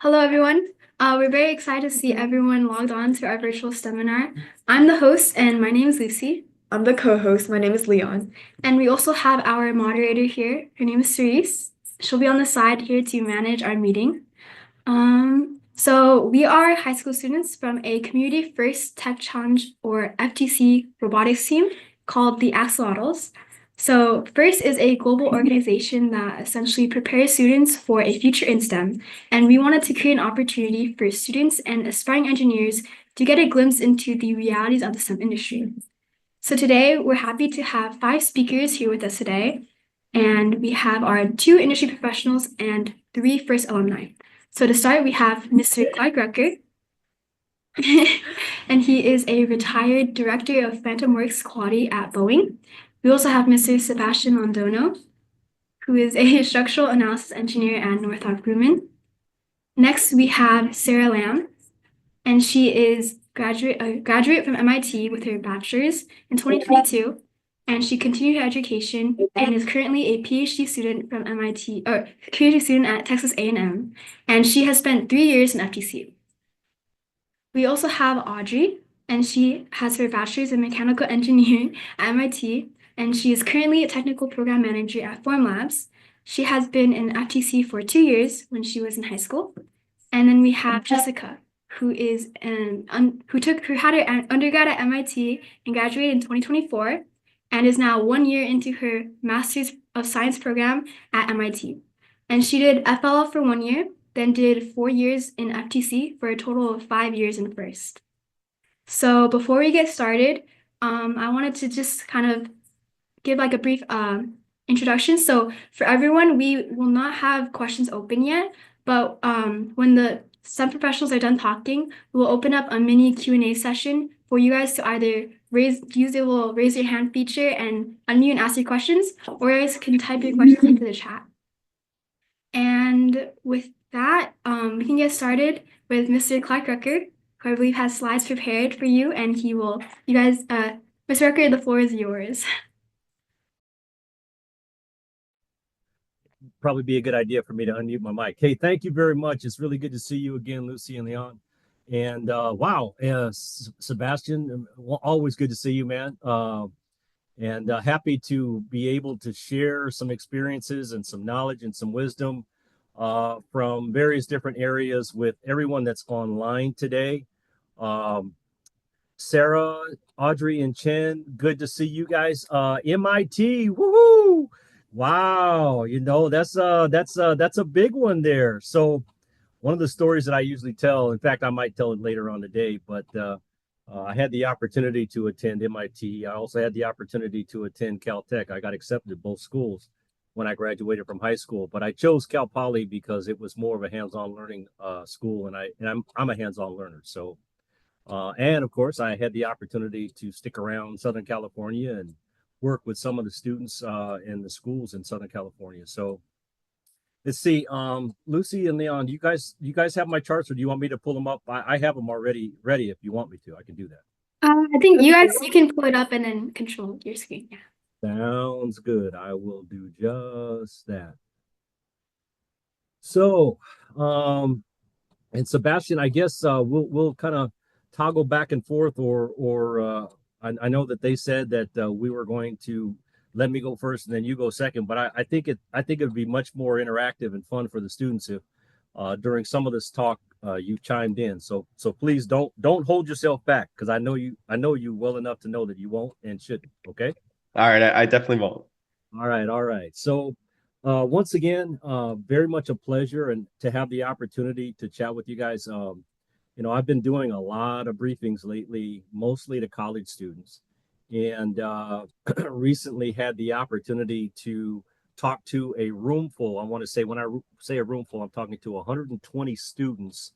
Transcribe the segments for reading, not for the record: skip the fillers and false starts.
Hello, everyone. We're very excited to see everyone logged on to our virtual STEMinar. I'm the host, and my name is Lucy. I'm the co-host. My name is Leon. And we also have our moderator here. Her name is Cerise. She'll be on the side here to manage our meeting. So we are high school students from a Community First Tech Challenge or FTC robotics team called the Axle-otls. So FIRST is a global organization that essentially prepares students for a future in STEM, and we wanted to create an opportunity for students and aspiring engineers to get a glimpse into the realities of the STEM industry. So today we're happy to have 5 speakers here with us today, and we have our 2 industry professionals and 3 FIRST alumni. So to start, we have Mr. Clark Rucker, and he is a retired director of Phantom Works Quality at Boeing. We also have Mr. Sebastian Londono, who is a structural analysis engineer at Northrop Grumman. Next, we have Sarah Lamb, and she is a graduate from MIT with her bachelor's in 2022, and she continued her education and is currently a PhD student from MIT, or PhD student at Texas A&M, and she has spent 3 years in FTC. We also have Audrey, and she has her bachelor's in mechanical engineering at MIT, and she is currently a technical program manager at Formlabs. She has been in FTC for 2 years when she was in high school. And then we have Jessica, who had her undergrad at MIT and graduated in 2024, and is now 1 year into her Master's of Science program at MIT. And she did FLL for 1 year, then did 4 years in FTC for a total of 5 years in FIRST. So before we get started, I wanted to just kind of give like a brief introduction. So for everyone, we will not have questions open yet, but when the STEM professionals are done talking, we'll open up a mini Q&A session for you guys to either use the little raise your hand feature and unmute and ask your questions, or you guys can type your questions into the chat. And with that, we can get started with Mr. Clark Rucker, who I believe has slides prepared for you, and Mr. Rucker, the floor is yours. Probably be a good idea for me to unmute my mic. Hey, thank you very much. It's really good to see you again, Lucy and Leon. And wow, Sebastian, always good to see you, man. And happy to be able to share some experiences and some knowledge and some wisdom from various different areas with everyone that's online today. Sarah, Audrey, and Chen, good to see you guys. MIT, woohoo! Wow, that's a big one there. So one of the stories that I usually tell, in fact, I might tell it later on today, but I had the opportunity to attend MIT. I also had the opportunity to attend Caltech. I got accepted at both schools when I graduated from high school, but I chose Cal Poly because it was more of a hands-on learning school, and I'm a hands-on learner. So, and of course, I had the opportunity to stick around Southern California and work with some of the students in the schools in Southern California. So let's see, Lucy and Leon, do you guys have my charts, or do you want me to pull them up? I have them already ready. If you want me to, I can do that. I think you can pull it up and then control your screen. Yeah. Sounds good. I will do just that. So, and Sebastian, I guess we'll kind of toggle back and forth, or I know that they said that we were going to let me go first and then you go second, but I think it would be much more interactive and fun for the students if during some of this talk you chimed in. So please don't hold yourself back, because I know you well enough to know that you won't and shouldn't. Okay. All right, I definitely won't. All right. So once again, very much a pleasure and to have the opportunity to chat with you guys. I've been doing a lot of briefings lately, mostly to college students, and recently had the opportunity to talk to a room full. I want to say, when I say a room full, I'm talking to 120 students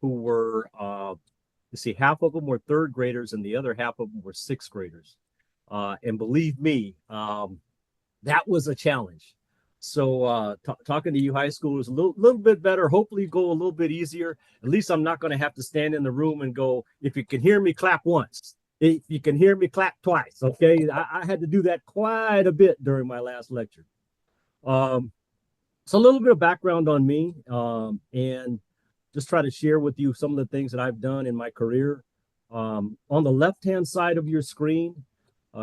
who were, half of them were third graders and the other half of them were sixth graders. And believe me, that was a challenge. So talking to you high schoolers a little bit better, hopefully go a little bit easier. At least I'm not going to have to stand in the room and go, if you can hear me, clap once. If you can hear me, clap twice. Okay. I had to do that quite a bit during my last lecture. So a little bit of background on me. And just try to share with you some of the things that I've done in my career. On the left-hand side of your screen,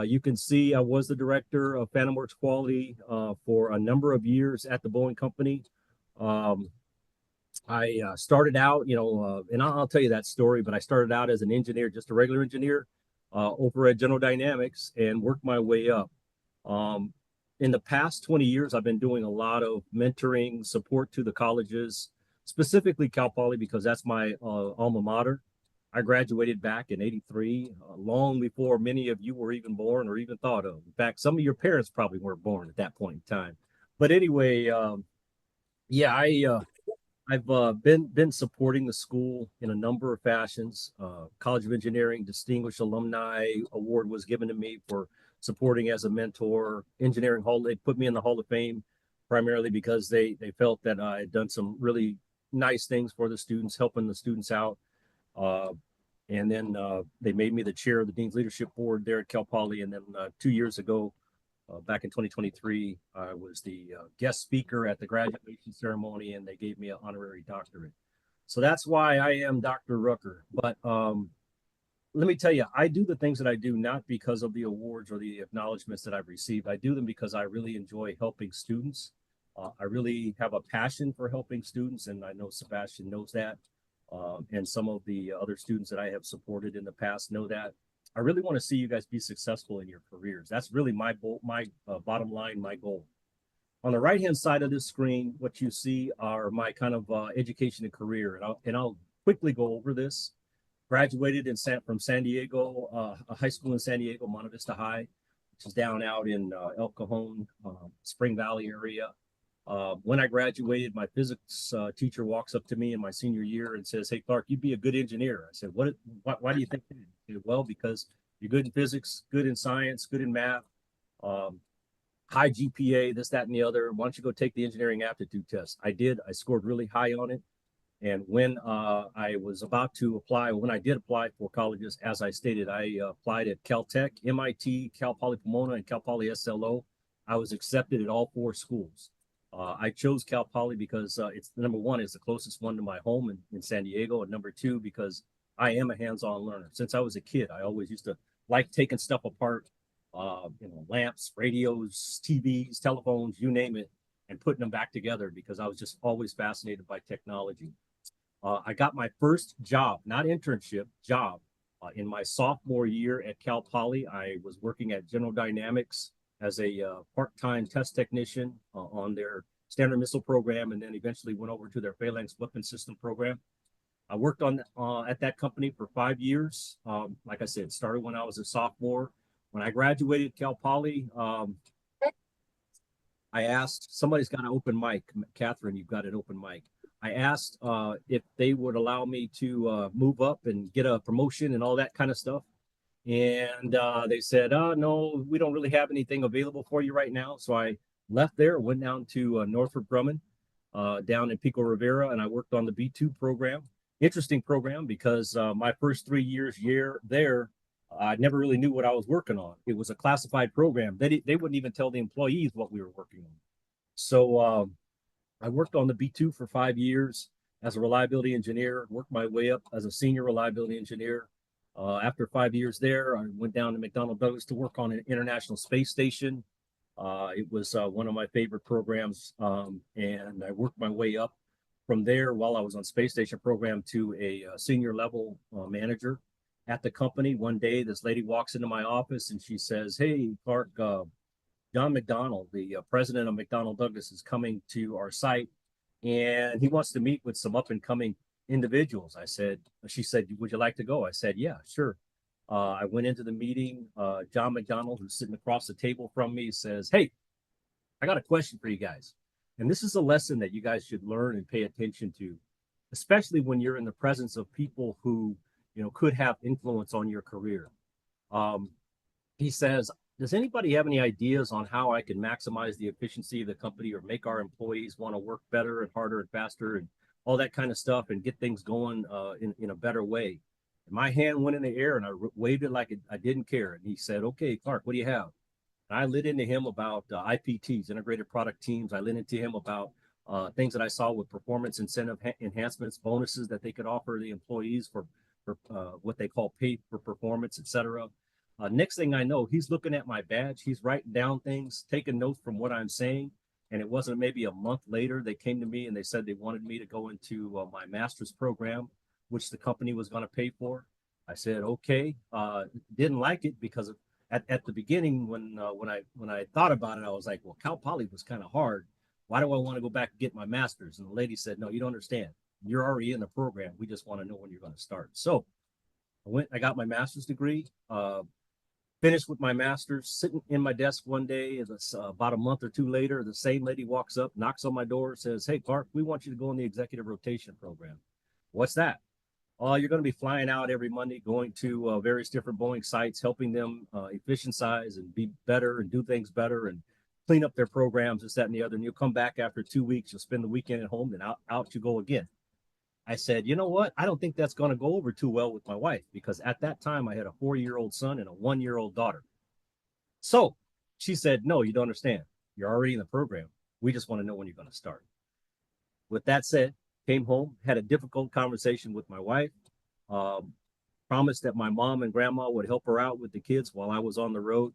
you can see I was the director of Phantom Works Quality for a number of years at the Boeing company. Um, I started out, and I'll tell you that story, but I started out as an engineer, just a regular engineer over at General Dynamics and worked my way up. Um, in the past 20 years, I've been doing a lot of mentoring, support to the colleges, specifically Cal Poly, because that's my alma mater. I graduated back in '83, long before many of you were even born or even thought of. In fact, some of your parents probably weren't born at that point in time. But anyway, yeah, I've been supporting the school in a number of fashions. College of Engineering Distinguished Alumni Award was given to me for supporting as a mentor. Engineering Hall, they put me in the Hall of Fame primarily because they felt that I had done some really nice things for the students, helping the students out. Uh, and then they made me the chair of the Dean's Leadership Board there at Cal Poly. And then 2 years ago, back in 2023, I was the guest speaker at the graduation ceremony, and they gave me an honorary doctorate. So that's why I am Dr. Rucker. But let me tell you, I do the things that I do not because of the awards or the acknowledgments that I've received. I do them because I really enjoy helping students. I really have a passion for helping students, and I know Sebastian knows that. And some of the other students that I have supported in the past know that. I really want to see you guys be successful in your careers. That's really my bottom line, my goal. On the right hand side of this screen, what you see are my kind of education and career, and I'll quickly go over this. Graduated from San Diego, a high school in San Diego, Monte Vista High, which is down out in El Cajon, Spring Valley area. When I graduated, my physics teacher walks up to me in my senior year and says, "Hey, Clark, you'd be a good engineer." I said, why do you think that? He said, "Well, because you're good in physics, good in science, good in math, um, high GPA, this, that, and the other. Why don't you go take the engineering aptitude test?" I did. I scored really high on it. And when I was about to apply, when I did apply for colleges, as I stated, I applied at Caltech, MIT, Cal Poly Pomona, and Cal Poly SLO. I was accepted at all four schools. I chose Cal Poly because it's number one, is the closest one to my home in San Diego, and number two, because I am a hands-on learner. Since I was a kid, I always used to like taking stuff apart, lamps, radios, TVs, telephones, you name it, and putting them back together because I was just always fascinated by technology. I got my first job, not internship, job, in my sophomore year at Cal Poly. I was working at General Dynamics as a part-time test technician on their Standard Missile program, and then eventually went over to their Phalanx weapon system program. I worked on at that company for 5 years. Like I said, started when I was a sophomore. When I graduated Cal Poly, I asked, somebody's got an open mic. Catherine, you've got an open mic. I asked if they would allow me to move up and get a promotion and all that kind of stuff. And they said, "Oh, no, we don't really have anything available for you right now." So I left there, went down to Northrop Grumman down in Pico Rivera, and I worked on the B2 program. Interesting program because my first 3 years there, I never really knew what I was working on. It was a classified program. They wouldn't even tell the employees what we were working on. So I worked on the B2 for 5 years as a reliability engineer, worked my way up as a senior reliability engineer. After 5 years there, I went down to McDonnell Douglas to work on an International Space Station. It was one of my favorite programs, and I worked my way up from there while I was on Space Station program to a senior level manager at the company. One day, this lady walks into my office and she says, "Hey, Clark, John McDonald, the president of McDonnell Douglas, is coming to our site, and he wants to meet with some up and coming individuals." She said, "Would you like to go?" I said, "Yeah, sure." I went into the meeting. John McDonald, who's sitting across the table from me, says, "Hey, I got a question for you guys." And this is a lesson that you guys should learn and pay attention to, especially when you're in the presence of people who, could have influence on your career. Um, he says, "Does anybody have any ideas on how I can maximize the efficiency of the company or make our employees want to work better and harder and faster and all that kind of stuff and get things going in a better way?" And my hand went in the air and I waved it like I didn't care. And he said, "Okay, Clark, what do you have?" And I lit into him about IPTs, integrated product teams. I lit into him about things that I saw with performance incentive enhancements, bonuses that they could offer the employees for what they call pay for performance, etc. Next thing I know, he's looking at my badge, he's writing down things, taking notes from what I'm saying. And it wasn't maybe a month later, they came to me and they said they wanted me to go into my master's program, which the company was going to pay for. I said, okay. Didn't like it because at the beginning when I thought about it, I was like, well, Cal Poly was kind of hard. Why do I want to go back and get my master's? And the lady said, no, you don't understand. You're already in the program. We just want to know when you're going to start. So I got my master's degree, finished with my master's, sitting in my desk one day. About a month or two later, the same lady walks up, knocks on my door, says, hey, Clark, we want you to go in the executive rotation program. What's that? Oh, you're going to be flying out every Monday, going to various different Boeing sites, helping them efficientize and be better and do things better and clean up their programs, this, that, and the other. And you'll come back after 2 weeks. You'll spend the weekend at home, then out you go again. I said, you know what? I don't think that's going to go over too well with my wife because at that time I had a 4-year-old son and a 1-year-old daughter. So she said, no, you don't understand. You're already in the program. We just want to know when you're going to start. With that said, came home, had a difficult conversation with my wife, promised that my mom and grandma would help her out with the kids while I was on the road.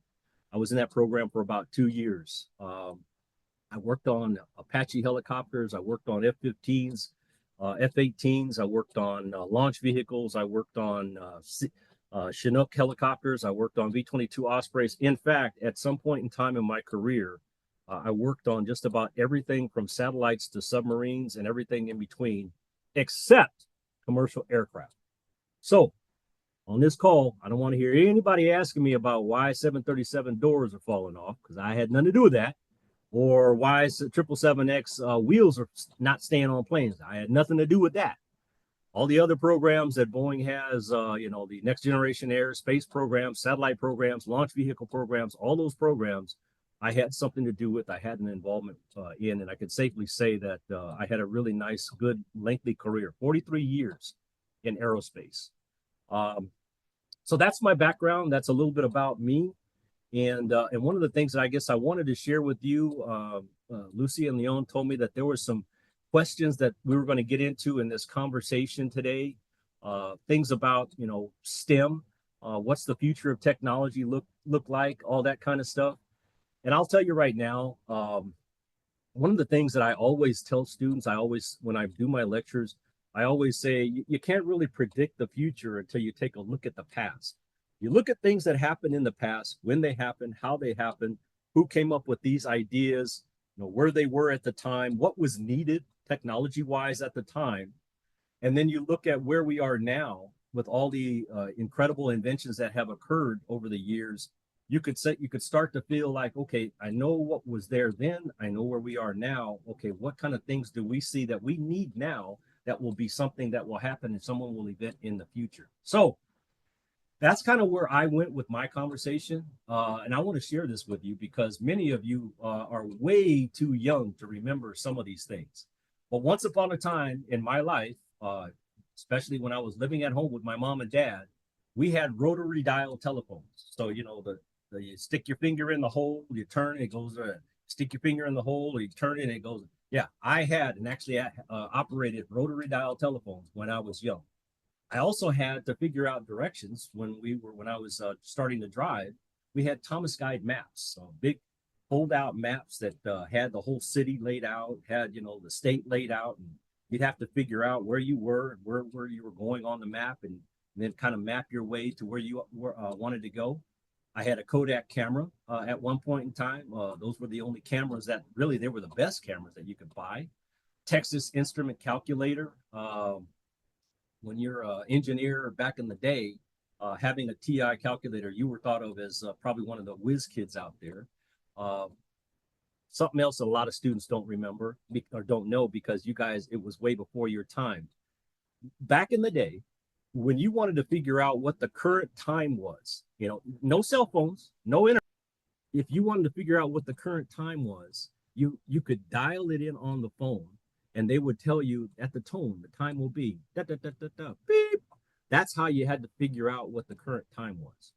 I was in that program for about 2 years. I worked on Apache helicopters. I worked on F-15s, F-18s. I worked on launch vehicles. I worked on Chinook helicopters. I worked on V-22 Ospreys. In fact, at some point in time in my career, I worked on just about everything from satellites to submarines and everything in between, except commercial aircraft. So on this call, I don't want to hear anybody asking me about why 737 doors are falling off because I had nothing to do with that, or why 777X wheels are not staying on planes. I had nothing to do with that. All the other programs that Boeing has, the next generation air, space programs, satellite programs, launch vehicle programs, all those programs, I had something to do with, I had an involvement in, and I could safely say that I had a really nice, good, lengthy career, 43 years in aerospace. So that's my background. That's a little bit about me. And one of the things that I guess I wanted to share with you, Lucy and Leon told me that there were some questions that we were going to get into in this conversation today. Things about, STEM, what's the future of technology look like, all that kind of stuff. And I'll tell you right now, one of the things that I always tell students, when I do my lectures, I always say you can't really predict the future until you take a look at the past. You look at things that happened in the past, when they happened, how they happened, who came up with these ideas, where they were at the time, what was needed technology-wise at the time. And then you look at where we are now with all the incredible inventions that have occurred over the years. You could start to feel like, okay, I know what was there then. I know where we are now. Okay, what kind of things do we see that we need now that will be something that will happen and someone will invent in the future? So that's kind of where I went with my conversation. And I want to share this with you because many of you are way too young to remember some of these things. But once upon a time in my life, especially when I was living at home with my mom and dad, we had rotary dial telephones. So, you stick your finger in the hole, you turn, it goes, stick your finger in the hole, you turn it, it goes. Yeah, I had and actually operated rotary dial telephones when I was young. I also had to figure out directions when I was starting to drive. We had Thomas Guide maps, so big fold-out maps that had the whole city laid out, had the state laid out, and you'd have to figure out where you were and where you were going on the map, and then kind of map your way to where you wanted to go. I had a Kodak camera at one point in time. Those were the only cameras that really, they were the best cameras that you could buy. Texas Instrument Calculator. When you're an engineer back in the day, having a TI calculator, you were thought of as probably one of the whiz kids out there. Something else a lot of students don't remember or don't know because you guys, it was way before your time. Back in the day, when you wanted to figure out what the current time was, no cell phones, no internet. If you wanted to figure out what the current time was, you could dial it in on the phone and they would tell you at the tone, the time will be da, da, da, da, da, beep. That's how you had to figure out what the current time was.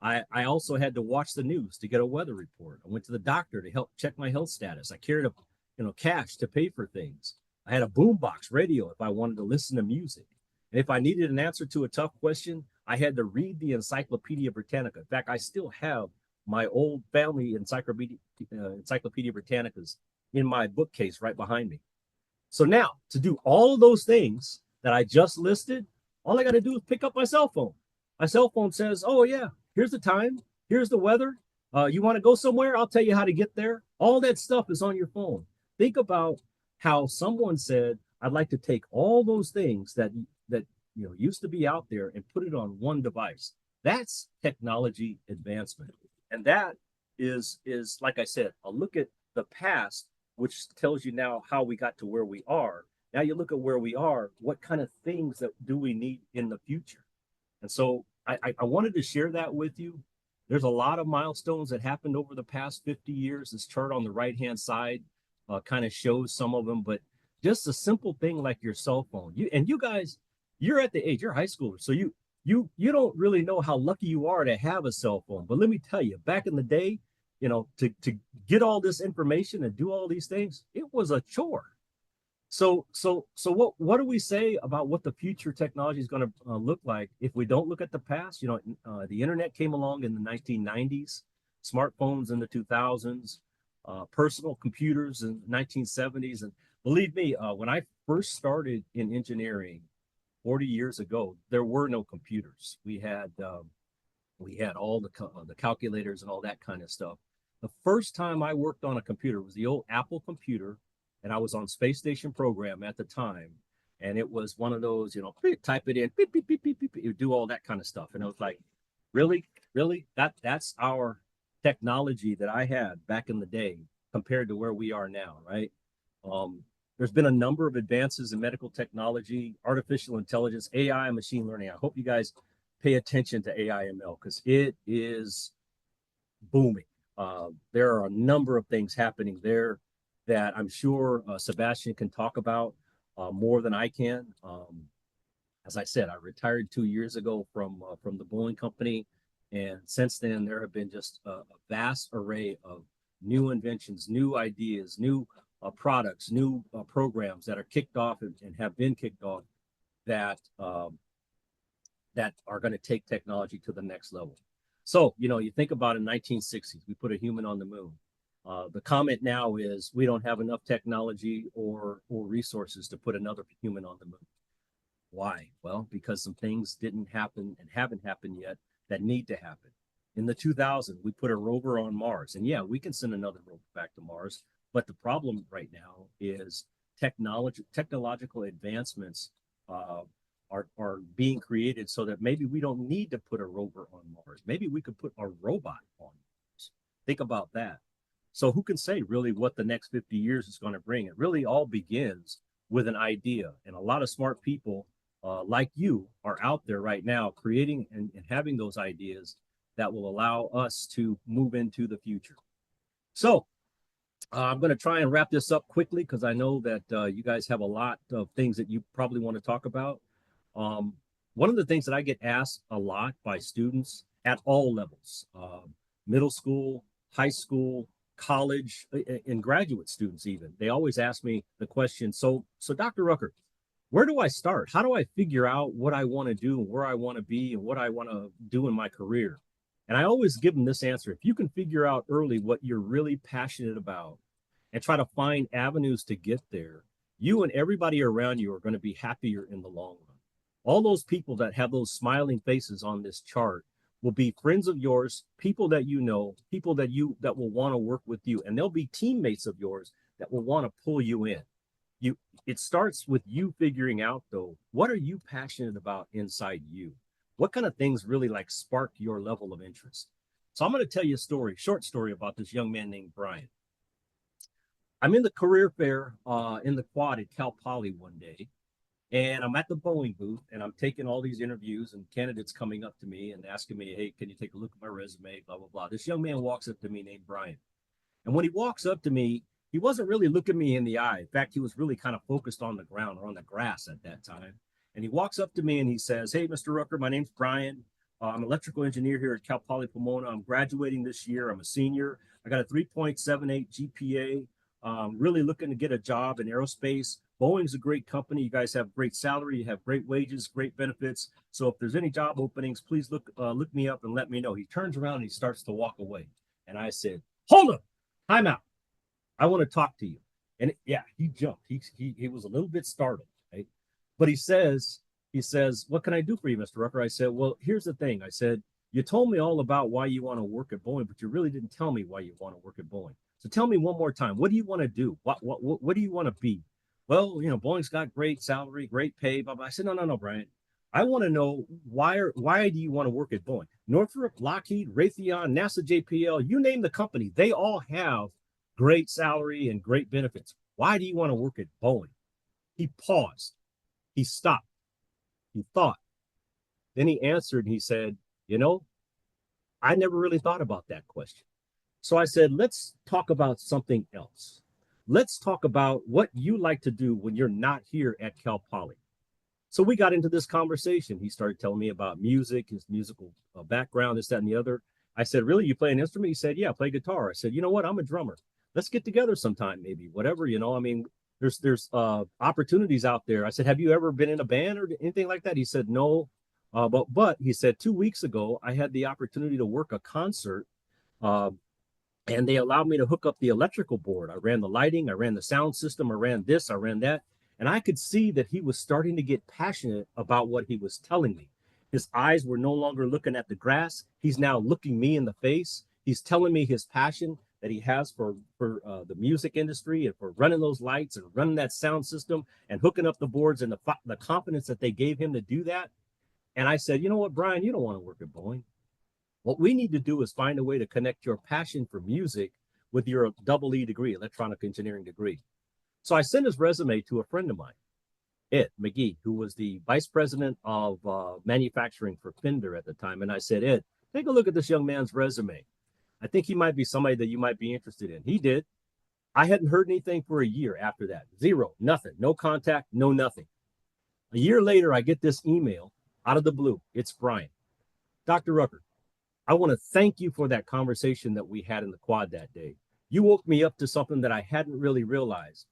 I also had to watch the news to get a weather report. I went to the doctor to help check my health status. I carried cash to pay for things. I had a boombox radio if I wanted to listen to music. And if I needed an answer to a tough question, I had to read the Encyclopedia Britannica. In fact, I still have my old family Encyclopedia Britannicas in my bookcase right behind me. So now, to do all of those things that I just listed, all I got to do is pick up my cell phone. My cell phone says, oh, yeah, here's the time, here's the weather. You want to go somewhere? I'll tell you how to get there. All that stuff is on your phone. Think about how someone said, I'd like to take all those things that used to be out there and put it on one device. That's technology advancement. And that is like I said, a look at the past, which tells you now how we got to where we are. Now you look at where we are, what kind of things that do we need in the future? And so I wanted to share that with you. There's a lot of milestones that happened over the past 50 years. This chart on the right-hand side kind of shows some of them, but just a simple thing like your cell phone. You guys, you're at the age, you're high schoolers, so you don't really know how lucky you are to have a cell phone. But let me tell you, back in the day, to get all this information and do all these things, it was a chore. So what do we say about what the future technology is going to look like if we don't look at the past? The internet came along in the 1990s, smartphones in the 2000s, personal computers in the 1970s. And believe me, when I first started in engineering 40 years ago, there were no computers. We had all the calculators and all that kind of stuff. The first time I worked on a computer was the old Apple computer, and I was on space station program at the time. And it was one of those, type it in, beep, beep, beep, beep, beep, you do all that kind of stuff. And I was like, really? That's our technology that I had back in the day compared to where we are now, right? There's been a number of advances in medical technology, artificial intelligence, AI, and machine learning. I hope you guys pay attention to AI/ML because it is booming. There are a number of things happening there that I'm sure Sebastian can talk about more than I can. As I said, I retired 2 years ago from the Boeing company, and since then there have been just a vast array of new inventions, new ideas, new products, new programs that are kicked off and have been kicked off that that are going to take technology to the next level. So, you think about in 1960s, we put a human on the moon. The comment now is we don't have enough technology or resources to put another human on the moon. Why? Well, because some things didn't happen and haven't happened yet that need to happen. In the 2000s, we put a rover on Mars. And yeah, we can send another rover back to Mars. But the problem right now is technological advancements are being created so that maybe we don't need to put a rover on Mars. Maybe we could put a robot on Mars. Think about that. So who can say really what the next 50 years is going to bring? It really all begins with an idea. And a lot of smart people like you are out there right now creating and having those ideas that will allow us to move into the future. So I'm going to try and wrap this up quickly because I know that you guys have a lot of things that you probably want to talk about. One of the things that I get asked a lot by students at all levels, middle school, high school, college, and graduate students even, they always ask me the question, so Dr. Rucker, where do I start? How do I figure out what I want to do and where I want to be and what I want to do in my career? And I always give them this answer. If you can figure out early what you're really passionate about and try to find avenues to get there, you and everybody around you are going to be happier in the long run. All those people that have those smiling faces on this chart will be friends of yours, people that you know, people that will want to work with you, and they'll be teammates of yours that will want to pull you in. It starts with you figuring out, though, what are you passionate about inside you? What kind of things really spark your level of interest? So I'm going to tell you a short story about this young man named Brian. I'm in the career fair in the quad at Cal Poly one day, and I'm at the Boeing booth, and I'm taking all these interviews, and candidates coming up to me and asking me, hey, can you take a look at my resume, blah, blah, blah. This young man walks up to me named Brian. And when he walks up to me, he wasn't really looking me in the eye. In fact, he was really kind of focused on the ground or on the grass at that time. And he walks up to me and he says, hey, Mr. Rucker, my name's Brian. I'm an electrical engineer here at Cal Poly Pomona. I'm graduating this year. I'm a senior. I got a 3.78 GPA. really looking to get a job in aerospace. Boeing's a great company. You guys have great salary, you have great wages, great benefits. So if there's any job openings, please look me up and let me know. He turns around and he starts to walk away. And I said, hold up, time out. I want to talk to you. And yeah, he jumped. He was a little bit startled, right? But he says, what can I do for you, Mr. Rucker? I said, well, here's the thing. I said, you told me all about why you want to work at Boeing, but you really didn't tell me why you want to work at Boeing. So tell me one more time, what do you want to do? What do you want to be? Well, Boeing's got great salary, great pay, blah, blah. I said, no, Brian. I want to know why do you want to work at Boeing? Northrop, Lockheed, Raytheon, NASA, JPL, you name the company, they all have great salary and great benefits. Why do you want to work at Boeing? He paused. He stopped. He thought. Then he answered and he said, I never really thought about that question. So I said, let's talk about something else. Let's talk about what you like to do when you're not here at Cal Poly. So we got into this conversation. He started telling me about music, his musical background, this, that, and the other. I said, really, you play an instrument? He said, yeah, I play guitar. I said, you know what? I'm a drummer. Let's get together sometime, maybe, whatever, I mean, there's opportunities out there. I said, have you ever been in a band or anything like that? He said, no. But he said 2 weeks ago, I had the opportunity to work a concert, and they allowed me to hook up the electrical board. I ran the lighting, I ran the sound system, I ran this, I ran that. And I could see that he was starting to get passionate about what he was telling me. His eyes were no longer looking at the grass. He's now looking me in the face. He's telling me his passion that he has for the music industry and for running those lights and running that sound system and hooking up the boards, and the confidence that they gave him to do that. And I said, you know what, Brian, you don't want to work at Boeing. What we need to do is find a way to connect your passion for music with your EE degree, electronic engineering degree. So I sent his resume to a friend of mine, Ed McGee, who was the vice president of manufacturing for Fender at the time. And I said, Ed, take a look at this young man's resume. I think he might be somebody that you might be interested in. He did. I hadn't heard anything for a year after that. Zero, nothing, no contact, no nothing. A year later, I get this email out of the blue. It's Brian. Dr. Rucker, I want to thank you for that conversation that we had in the quad that day. You woke me up to something that I hadn't really realized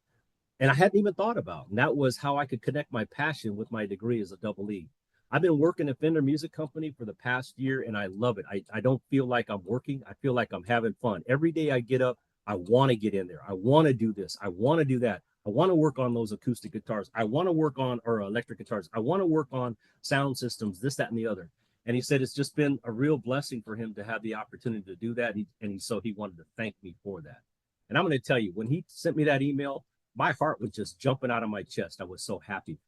and I hadn't even thought about. And that was how I could connect my passion with my degree as a EE. I've been working at Fender Music Company for the past year, and I love it. I don't feel like I'm working. I feel like I'm having fun. Every day I get up, I want to get in there. I want to do this. I want to do that. I want to work on those acoustic guitars. I want to work on or electric guitars. I want to work on sound systems, this, that, and the other. And he said it's just been a real blessing for him to have the opportunity to do that. So he wanted to thank me for that. And I'm going to tell you, when he sent me that email, my heart was just jumping out of my chest. I was so happy.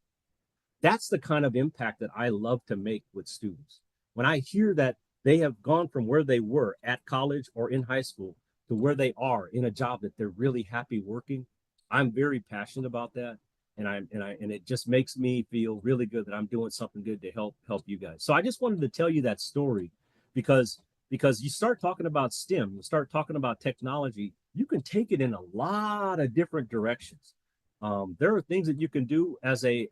That's the kind of impact that I love to make with students. When I hear that they have gone from where they were at college or in high school to where they are in a job that they're really happy working, I'm very passionate about that. And it just makes me feel really good that I'm doing something good to help you guys. So I just wanted to tell you that story because you start talking about STEM, you start talking about technology, you can take it in a lot of different directions. There are things that you can do as a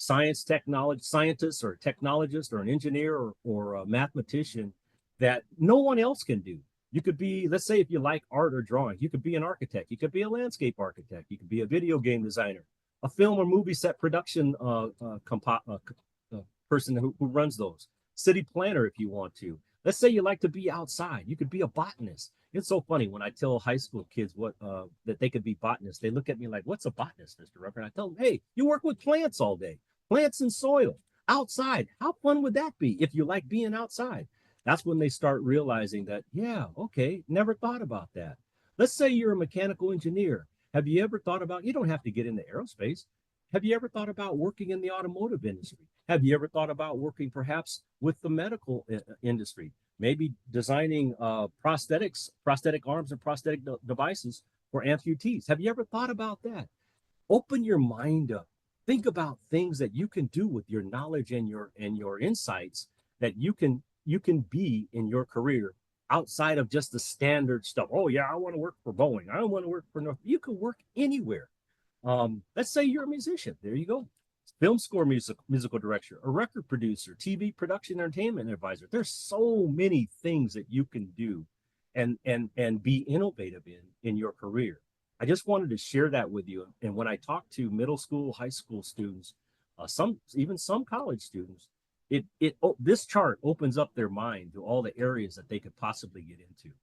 scientist or a technologist or an engineer or a mathematician that no one else can do. You could be, let's say, if you like art or drawing, you could be an architect, you could be a landscape architect, you could be a video game designer, a film or movie set production person who runs those, city planner if you want to. Let's say you like to be outside, you could be a botanist. It's so funny when I tell high school kids that they could be botanists. They look at me like, what's a botanist, Mr. Rucker? And I tell them, hey, you work with plants all day, plants and soil, outside. How fun would that be if you like being outside? That's when they start realizing that, yeah, okay, never thought about that. Let's say you're a mechanical engineer. Have you ever thought about, you don't have to get into aerospace. Have you ever thought about working in the automotive industry? Have you ever thought about working perhaps with the medical industry? Maybe designing prosthetic arms and prosthetic devices for amputees. Have you ever thought about that? Open your mind up. Think about things that you can do with your knowledge and your insights that you can be in your career outside of just the standard stuff. Oh yeah, I want to work for Boeing. I don't want to work for North. You can work anywhere. Let's say you're a musician. There you go. Film score musical director, a record producer, TV production entertainment advisor. There's so many things that you can do and be innovative in your career. I just wanted to share that with you. And when I talk to middle school, high school students, even some college students, this chart opens up their mind to all the areas that they could possibly get into.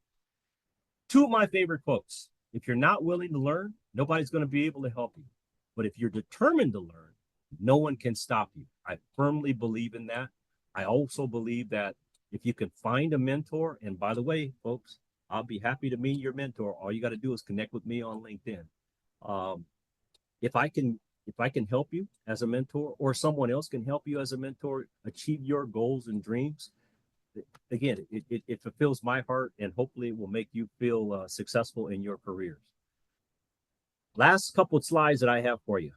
Two of my favorite quotes: if you're not willing to learn, nobody's going to be able to help you. But if you're determined to learn, no one can stop you. I firmly believe in that. I also believe that if you can find a mentor, and by the way, folks, I'll be happy to meet your mentor. All you got to do is connect with me on LinkedIn. Um, if I can help you as a mentor, or someone else can help you as a mentor achieve your goals and dreams, again, it fulfills my heart, and hopefully it will make you feel successful in your careers. Last couple of slides that I have for you.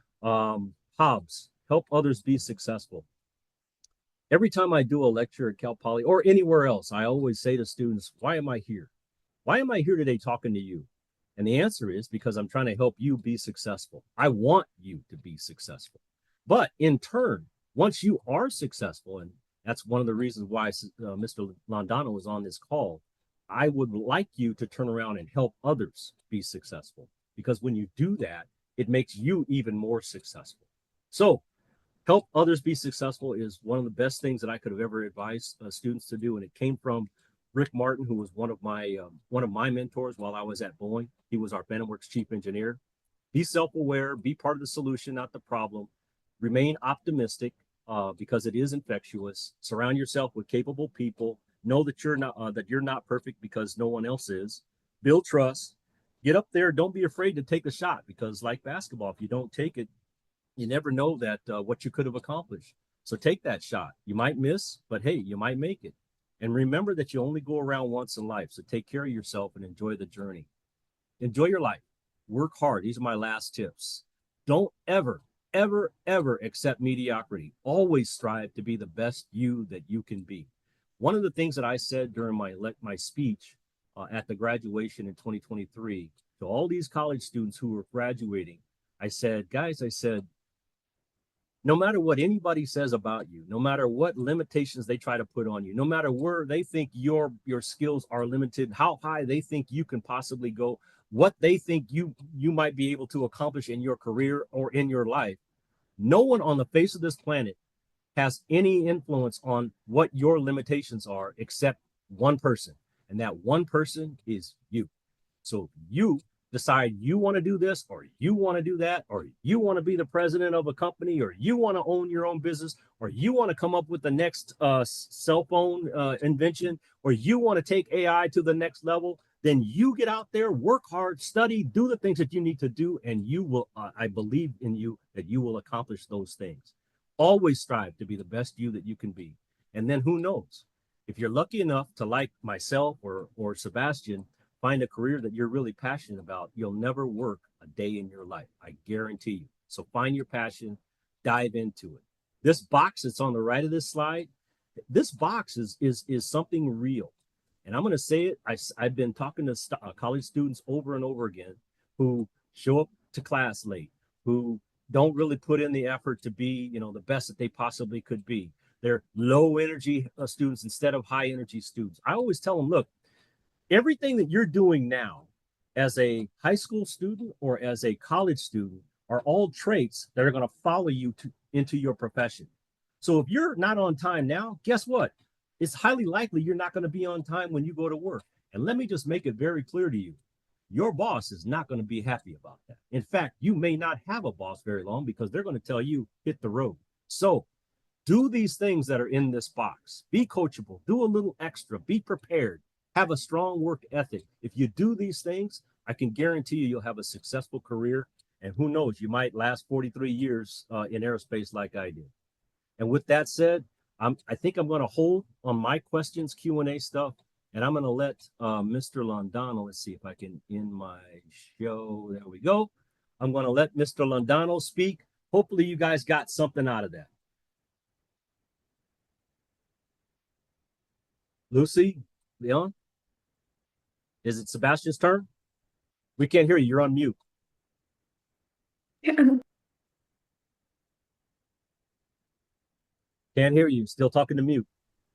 Hobbs, help others be successful. Every time I do a lecture at Cal Poly or anywhere else, I always say to students, why am I here? Why am I here today talking to you? And the answer is because I'm trying to help you be successful. I want you to be successful. But in turn, once you are successful, and that's one of the reasons why Mr. Londono was on this call, I would like you to turn around and help others be successful. Because when you do that, it makes you even more successful. So help others be successful is one of the best things that I could have ever advised students to do. And it came from Rick Martin, who was one of my mentors while I was at Boeing. He was our Phantom Works chief engineer. Be self-aware, be part of the solution, not the problem. Remain optimistic because it is infectious. Surround yourself with capable people. Know that you're not perfect because no one else is. Build trust. Get up there. Don't be afraid to take a shot, because like basketball, if you don't take it, you never know that what you could have accomplished. So take that shot. You might miss, but hey, you might make it. And remember that you only go around once in life. So take care of yourself and enjoy the journey. Enjoy your life. Work hard. These are my last tips. Don't ever, ever, ever accept mediocrity. Always strive to be the best you that you can be. One of the things that I said during my speech at the graduation in 2023 to all these college students who were graduating, I said, guys, no matter what anybody says about you, no matter what limitations they try to put on you, no matter where they think your skills are limited, how high they think you can possibly go, what they think you might be able to accomplish in your career or in your life, no one on the face of this planet has any influence on what your limitations are except one person. And that one person is you. So you decide you want to do this, or you want to do that, or you want to be the president of a company, or you want to own your own business, or you want to come up with the next cell phone invention, or you want to take AI to the next level, then you get out there, work hard, study, do the things that you need to do, and you will, I believe in you that you will accomplish those things. Always strive to be the best you that you can be. And then who knows? If you're lucky enough to, like myself or Sebastian, find a career that you're really passionate about, you'll never work a day in your life. I guarantee you. So find your passion, dive into it. This box that's on the right of this slide, this box is something real. And I'm going to say it. I've been talking to college students over and over again who show up to class late, who don't really put in the effort to be, the best that they possibly could be. They're low energy students instead of high energy students. I always tell them, look, everything that you're doing now as a high school student or as a college student are all traits that are going to follow you into your profession. So if you're not on time now, guess what? It's highly likely you're not going to be on time when you go to work. And let me just make it very clear to you. Your boss is not going to be happy about that. In fact, you may not have a boss very long because they're going to tell you, hit the road. So do these things that are in this box. Be coachable. Do a little extra. Be prepared. Have a strong work ethic. If you do these things, I can guarantee you'll have a successful career. And who knows, you might last 43 years in aerospace like I did. And with that said, I think I'm going to hold on my questions, Q&A stuff, and I'm going to let Mr. Londono, let's see if I can end my show. There we go. I'm going to let Mr. Londono speak. Hopefully you guys got something out of that. Lucy, Leon, is it Sebastian's turn? We can't hear you. You're on mute. Can't hear you. Still talking to mute.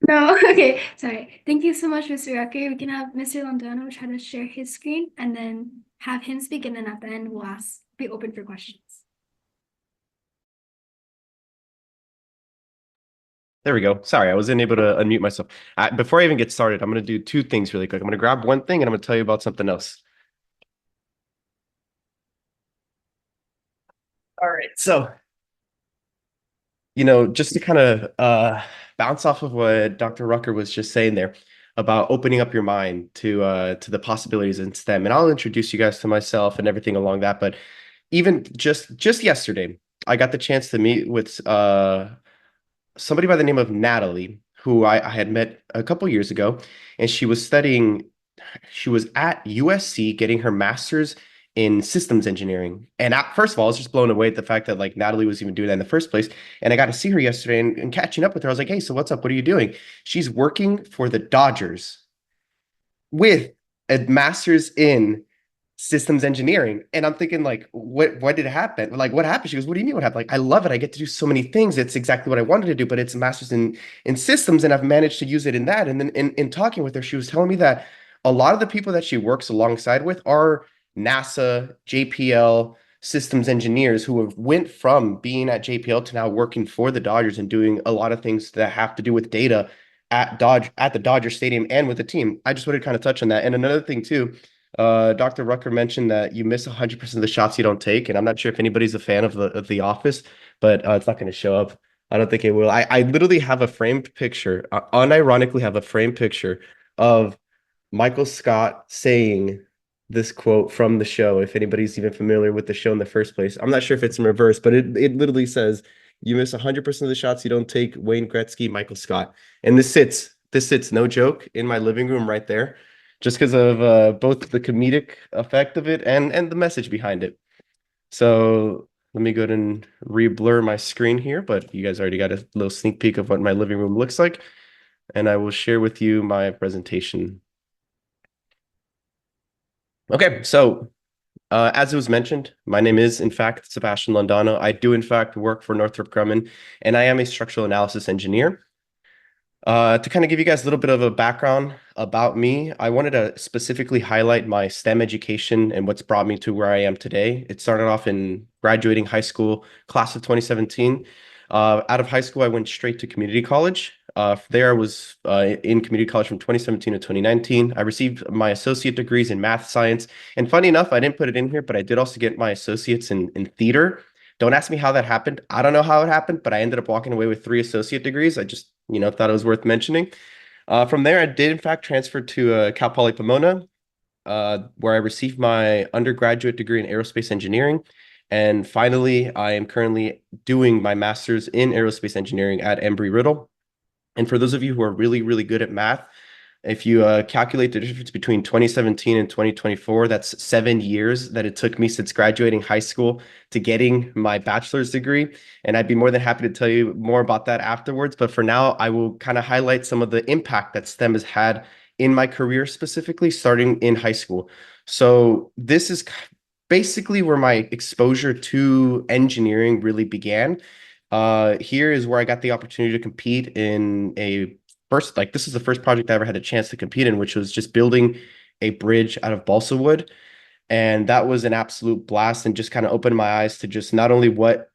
No, okay, sorry. Thank you so much, Mr. Rucker. We can have Mr. Londono try to share his screen and then have him speak, and then at the end we'll be open for questions. There we go. Sorry, I wasn't able to unmute myself. Before I even get started, I'm going to do two things really quick. I'm going to grab one thing and I'm going to tell you about something else. All right. So, just to kind of bounce off of what Dr. Rucker was just saying there about opening up your mind to the possibilities in STEM. And I'll introduce you guys to myself and everything along that. But even just yesterday, I got the chance to meet with somebody by the name of Natalie, who I had met a couple years ago, and she was at USC getting her master's in systems engineering. And first of all, I was just blown away at the fact that like Natalie was even doing that in the first place. And I got to see her yesterday and catching up with her. I was like, hey, so what's up? What are you doing? She's working for the Dodgers with a master's in systems engineering. And I'm thinking like, what did happen? Like, what happened? She goes, what do you mean what happened? Like, I love it. I get to do so many things. It's exactly what I wanted to do, but it's a master's in systems, and I've managed to use it in that. And then in talking with her, she was telling me that a lot of the people that she works alongside with are NASA, JPL, systems engineers who have went from being at JPL to now working for the Dodgers and doing a lot of things that have to do with data at the Dodger Stadium and with the team. I just wanted to kind of touch on that. And another thing too, Dr. Rucker mentioned that you miss 100% of the shots you don't take, and I'm not sure if anybody's a fan of the Office, but it's not going to show up. I don't think it will. I literally have a framed picture, unironically have a framed picture of Michael Scott saying this quote from the show. If anybody's even familiar with the show in the first place, I'm not sure if it's in reverse, but it literally says, "You miss 100% of the shots you don't take." Wayne Gretzky, Michael Scott, and this sits no joke in my living room right there, just because of both the comedic effect of it and the message behind it. So let me go ahead and re-blur my screen here, but you guys already got a little sneak peek of what my living room looks like, and I will share with you my presentation. Okay, so as it was mentioned, my name is, in fact, Sebastian Londono. I do, in fact, work for Northrop Grumman, and I am a structural analysis engineer. To kind of give you guys a little bit of a background about me, I wanted to specifically highlight my STEM education and what's brought me to where I am today. It started off in graduating high school, class of 2017. Out of high school, I went straight to community college. There I was in community college from 2017 to 2019. I received my associate degrees in math science. And funny enough, I didn't put it in here, but I did also get my associates in theater. Don't ask me how that happened. I don't know how it happened, but I ended up walking away with 3 associate degrees. I just, thought it was worth mentioning. From there, I did in fact transfer to Cal Poly Pomona, where I received my undergraduate degree in aerospace engineering. And finally, I am currently doing my master's in aerospace engineering at Embry-Riddle. And for those of you who are really, really good at math, if you calculate the difference between 2017 and 2024, that's 7 years that it took me since graduating high school to getting my bachelor's degree. And I'd be more than happy to tell you more about that afterwards. But for now, I will kind of highlight some of the impact that STEM has had in my career, specifically starting in high school. So this is basically where my exposure to engineering really began. Here is where I got the opportunity to compete in this is the first project I ever had a chance to compete in, which was just building a bridge out of balsa wood. And that was an absolute blast and just kind of opened my eyes to just not only what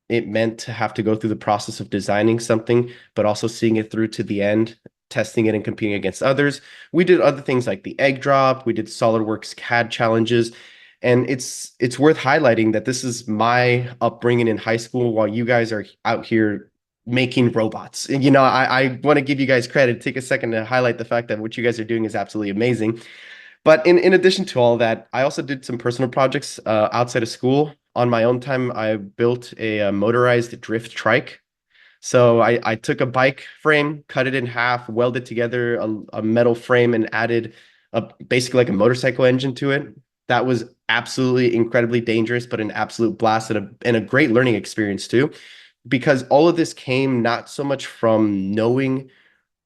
it meant to have to go through the process of designing something, but also seeing it through to the end, testing it and competing against others. We did other things like the egg drop. We did SolidWorks CAD challenges. And it's worth highlighting that this is my upbringing in high school while you guys are out here making robots. And, I want to give you guys credit, take a second to highlight the fact that what you guys are doing is absolutely amazing. But in addition to all that, I also did some personal projects outside of school. On my own time, I built a motorized drift trike. So I took a bike frame, cut it in half, welded together a metal frame, and added basically like a motorcycle engine to it. That was absolutely incredibly dangerous, but an absolute blast and a great learning experience too, because all of this came not so much from knowing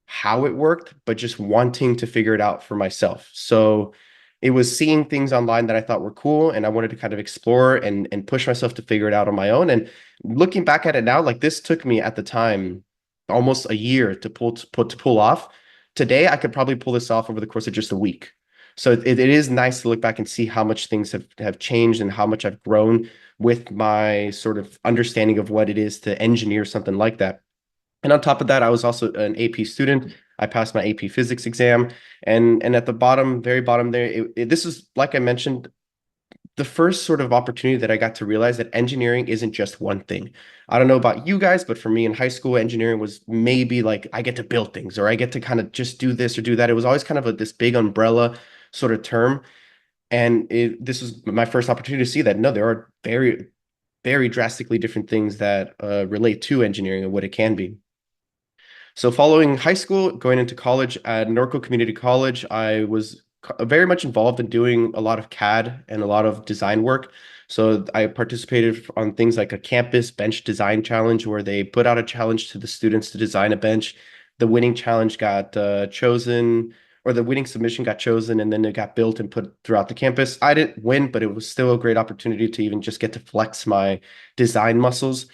how it worked, but just wanting to figure it out for myself. So it was seeing things online that I thought were cool, and I wanted to kind of explore and push myself to figure it out on my own. And looking back at it now, like this took me at the time almost a year to pull off. Today, I could probably pull this off over the course of just a week. So it is nice to look back and see how much things have changed and how much I've grown with my sort of understanding of what it is to engineer something like that. And on top of that, I was also an AP student. I passed my AP physics exam, and at the bottom, very bottom there, this is, like I mentioned, the first sort of opportunity that I got to realize that engineering isn't just one thing. I don't know about you guys, but for me in high school, engineering was maybe like I get to build things or I get to kind of just do this or do that. It was always kind of this big umbrella sort of term. And this was my first opportunity to see that no, there are very, very drastically different things that relate to engineering and what it can be. So following high school, going into college at Norco Community College, I was very much involved in doing a lot of CAD and a lot of design work. So I participated on things like a campus bench design challenge where they put out a challenge to the students to design a bench. The winning challenge got chosen, or the winning submission got chosen, and then it got built and put throughout the campus. I didn't win, but it was still a great opportunity to even just get to flex my design muscles.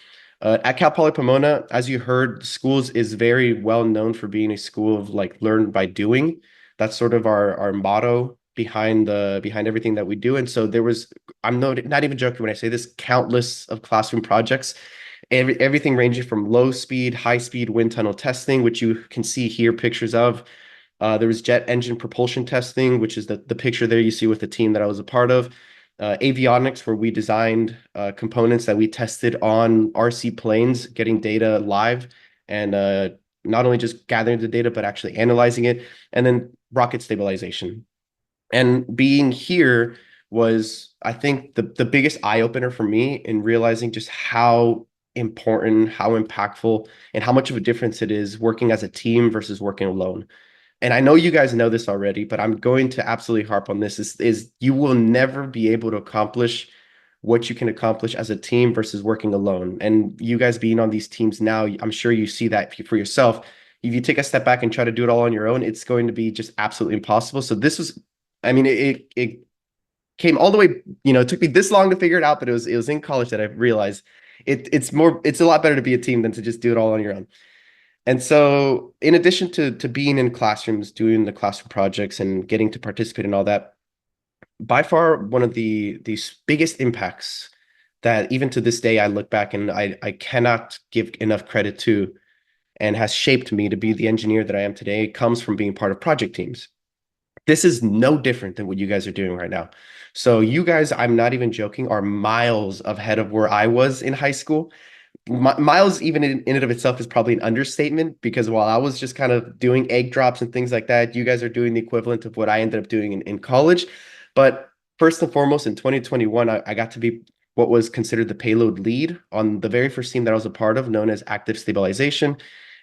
At Cal Poly Pomona, as you heard, schools is very well known for being a school of like learn by doing. That's sort of our motto behind everything that we do. And so there was, I'm not even joking when I say this, countless of classroom projects, everything ranging from low speed, high speed wind tunnel testing, which you can see here pictures of. There was jet engine propulsion testing, which is the picture there you see with the team that I was a part of. Avionics, where we designed components that we tested on RC planes, getting data live and not only just gathering the data, but actually analyzing it. And then rocket stabilization. And being here was, I think, the biggest eye opener for me in realizing just how important, how impactful, and how much of a difference it is working as a team versus working alone. And I know you guys know this already, but I'm going to absolutely harp on this, is you will never be able to accomplish what you can accomplish as a team versus working alone. And you guys being on these teams now, I'm sure you see that for yourself. If you take a step back and try to do it all on your own, it's going to be just absolutely impossible. So this was, I mean, it came all the way, it took me this long to figure it out, but it was in college that I realized it's a lot better to be a team than to just do it all on your own. And so in addition to being in classrooms, doing the classroom projects and getting to participate in all that, by far one of the biggest impacts that even to this day I look back and I cannot give enough credit to and has shaped me to be the engineer that I am today comes from being part of project teams. This is no different than what you guys are doing right now. So you guys, I'm not even joking, are miles ahead of where I was in high school. Miles, even in and of itself, is probably an understatement because while I was just kind of doing egg drops and things like that, you guys are doing the equivalent of what I ended up doing in college. But first and foremost, in 2021, I got to be what was considered the payload lead on the very first team that I was a part of, known as active stabilization.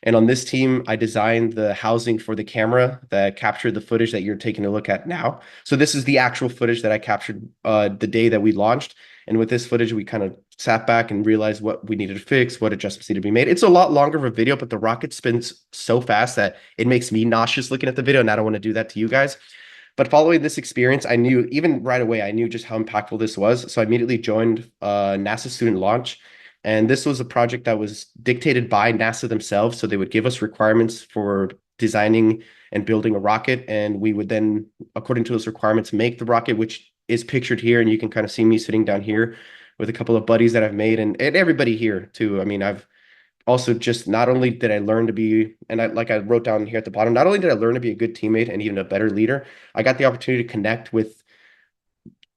And on this team, I designed the housing for the camera that captured the footage that you're taking a look at now. So this is the actual footage that I captured the day that we launched. And with this footage, we kind of sat back and realized what we needed to fix, what adjustments needed to be made. It's a lot longer of a video, but the rocket spins so fast that it makes me nauseous looking at the video, and I don't want to do that to you guys. But following this experience, I knew, even right away, I knew just how impactful this was. So I immediately joined NASA Student Launch. And this was a project that was dictated by NASA themselves. So they would give us requirements for designing and building a rocket. And we would then, according to those requirements, make the rocket, which is pictured here. And you can kind of see me sitting down here with a couple of buddies that I've made and everybody here too. I mean, I've also just not only did I learn to be, and like I wrote down here at the bottom, not only did I learn to be a good teammate and even a better leader, I got the opportunity to connect with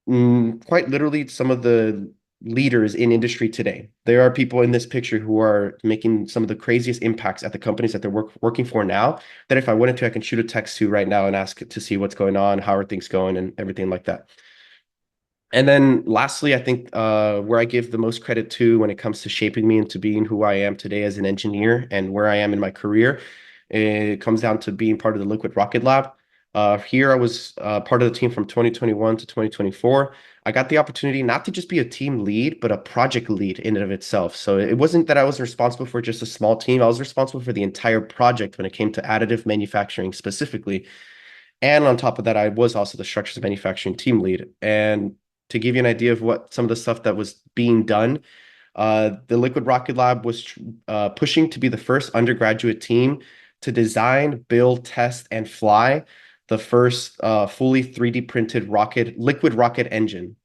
quite literally some of the leaders in industry today. There are people in this picture who are making some of the craziest impacts at the companies that they're working for now, that if I wanted to, I can shoot a text to right now and ask to see what's going on, how are things going, and everything like that. And then lastly, I think where I give the most credit to when it comes to shaping me into being who I am today as an engineer and where I am in my career, it comes down to being part of the Liquid Rocket Lab. Here I was part of the team from 2021 to 2024. I got the opportunity not to just be a team lead, but a project lead in and of itself. So it wasn't that I was responsible for just a small team. I was responsible for the entire project when it came to additive manufacturing specifically. And on top of that, I was also the structures manufacturing team lead. And to give you an idea of what some of the stuff that was being done, The Liquid Rocket Lab was pushing to be the first undergraduate team to design, build, test, and fly the first fully 3D printed liquid rocket engine.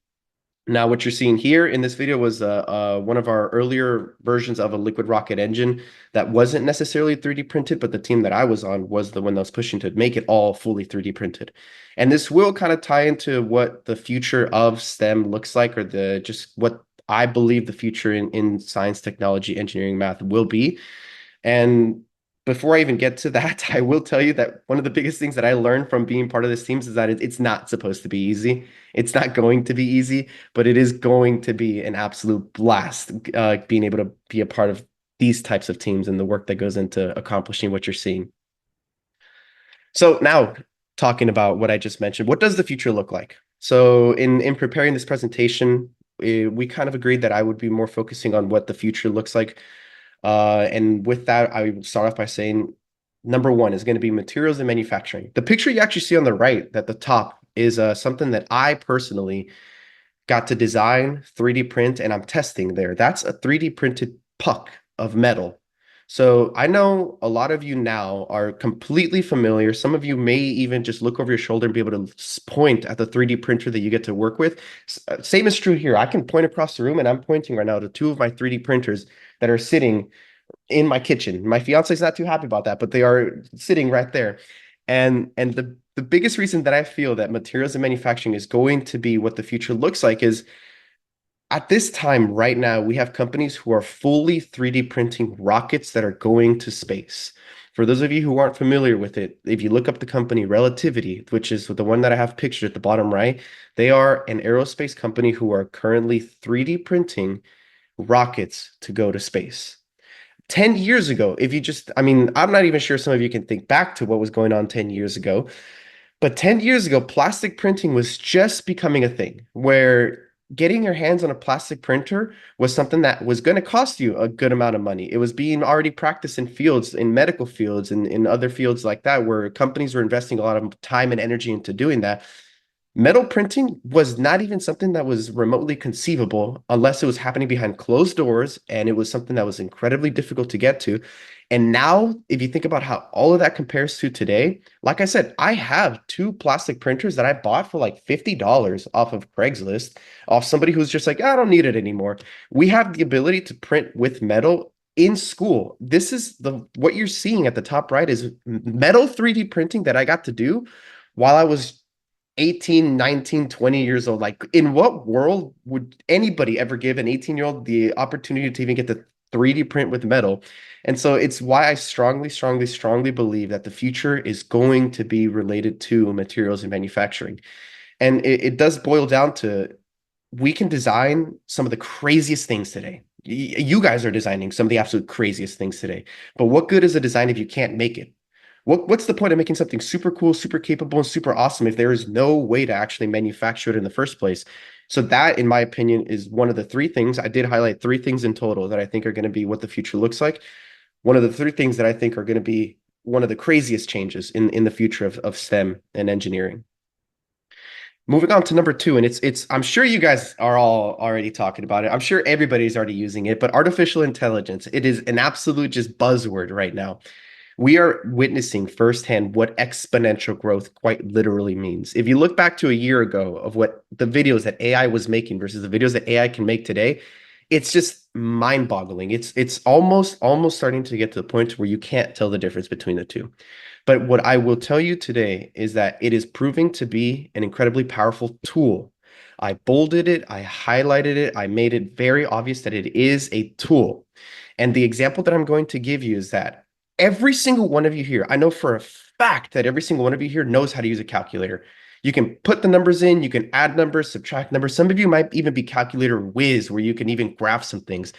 Now, what you're seeing here in this video was one of our earlier versions of a liquid rocket engine that wasn't necessarily 3D printed, but the team that I was on was the one that was pushing to make it all fully 3D printed. And this will kind of tie into what the future of STEM looks like, or just what I believe the future in science, technology, engineering, math will be. And before I even get to that, I will tell you that one of the biggest things that I learned from being part of this team is that it's not supposed to be easy. It's not going to be easy, but it is going to be an absolute blast being able to be a part of these types of teams and the work that goes into accomplishing what you're seeing. So now, talking about what I just mentioned, what does the future look like? So in preparing this presentation, we kind of agreed that I would be more focusing on what the future looks like. And with that, I would start off by saying, number one is going to be materials and manufacturing. The picture you actually see on the right at the top is something that I personally got to design, 3D print, and I'm testing there. That's a 3D printed puck of metal. So I know a lot of you now are completely familiar. Some of you may even just look over your shoulder and be able to point at the 3D printer that you get to work with. Same is true here. I can point across the room, and I'm pointing right now to two of my 3D printers that are sitting in my kitchen. My fiance is not too happy about that, but they are sitting right there. And the biggest reason that I feel that materials and manufacturing is going to be what the future looks like is at this time right now, we have companies who are fully 3D printing rockets that are going to space. For those of you who aren't familiar with it, if you look up the company Relativity, which is the one that I have pictured at the bottom right, they are an aerospace company who are currently 3D printing rockets to go to space. 10 years ago, I mean, I'm not even sure some of you can think back to what was going on 10 years ago, but 10 years ago, plastic printing was just becoming a thing where getting your hands on a plastic printer was something that was going to cost you a good amount of money. It was being already practiced in fields, in medical fields, and in other fields like that, where companies were investing a lot of time and energy into doing that. Metal printing was not even something that was remotely conceivable unless it was happening behind closed doors, and it was something that was incredibly difficult to get to. And now, if you think about how all of that compares to today, like I said, I have two plastic printers that I bought for like $50 off of Craigslist, off somebody who's just like, I don't need it anymore. We have the ability to print with metal in school. This is what you're seeing at the top right is metal 3D printing that I got to do while I was 18, 19, 20 years old. Like, in what world would anybody ever give an 18-year-old the opportunity to even get to 3D print with metal? And so it's why I strongly, strongly, strongly believe that the future is going to be related to materials and manufacturing. And it does boil down to, we can design some of the craziest things today. You guys are designing some of the absolute craziest things today. But what good is a design if you can't make it? What's the point of making something super cool, super capable, and super awesome if there is no way to actually manufacture it in the first place? So that, in my opinion, is one of the three things. I did highlight three things in total that I think are going to be what the future looks like. One of the three things that I think are going to be one of the craziest changes in the future of STEM and engineering. Moving on to number two, and I'm sure you guys are all already talking about it. I'm sure everybody's already using it, but artificial intelligence, it is an absolute just buzzword right now. We are witnessing firsthand what exponential growth quite literally means. If you look back to a year ago of what the videos that AI was making versus the videos that AI can make today, it's just mind-boggling. It's almost starting to get to the point where you can't tell the difference between the two. But what I will tell you today is that it is proving to be an incredibly powerful tool. I bolded it, I highlighted it, I made it very obvious that it is a tool. And the example that I'm going to give you is that every single one of you here, I know for a fact that every single one of you here knows how to use a calculator. You can put the numbers in, you can add numbers, subtract numbers. Some of you might even be calculator whiz, where you can even graph some things.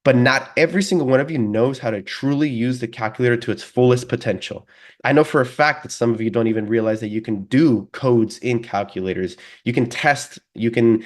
But not every single one of you knows how to truly use the calculator to its fullest potential. I know for a fact that some of you don't even realize that you can do codes in calculators. You can test, you can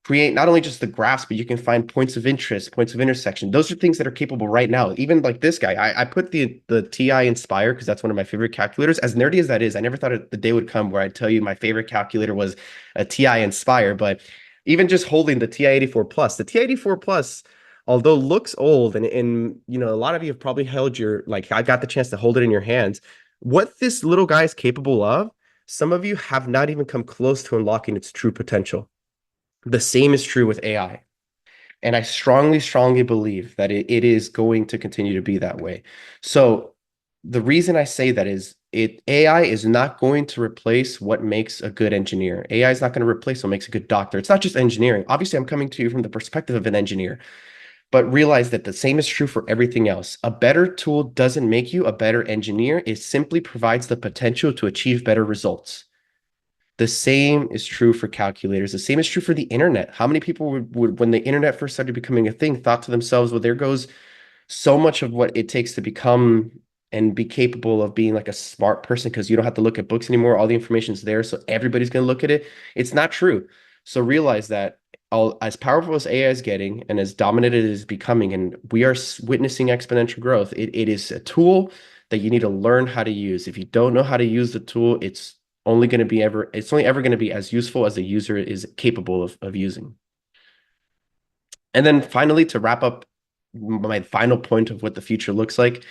create not only just the graphs, but you can find points of interest, points of intersection. Those are things that are capable right now. Even like this guy, I put the TI Inspire because that's one of my favorite calculators. As nerdy as that is, I never thought the day would come where I'd tell you my favorite calculator was a TI Inspire. But even just holding the TI-84 Plus, the TI-84 Plus although looks old, and you know, a lot of you have probably held your, like, I got the chance to hold it in your hands. What this little guy is capable of, some of you have not even come close to unlocking its true potential. The same is true with AI. And I strongly, strongly believe that it is going to continue to be that way. So the reason I say that is AI is not going to replace what makes a good engineer. AI is not going to replace what makes a good doctor. It's not just engineering. Obviously, I'm coming to you from the perspective of an engineer, but realize that the same is true for everything else. A better tool doesn't make you a better engineer. It simply provides the potential to achieve better results. The same is true for calculators. The same is true for the internet. How many people would, when the internet first started becoming a thing, thought to themselves, well, there goes so much of what it takes to become and be capable of being like a smart person, because you don't have to look at books anymore. All the information's there, so everybody's going to look at it. It's not true. So realize that as powerful as AI is getting and as dominant it is becoming, and we are witnessing exponential growth, it is a tool that you need to learn how to use. If you don't know how to use the tool, it's only ever going to be as useful as the user is capable of using. And then finally, to wrap up my final point of what the future looks like,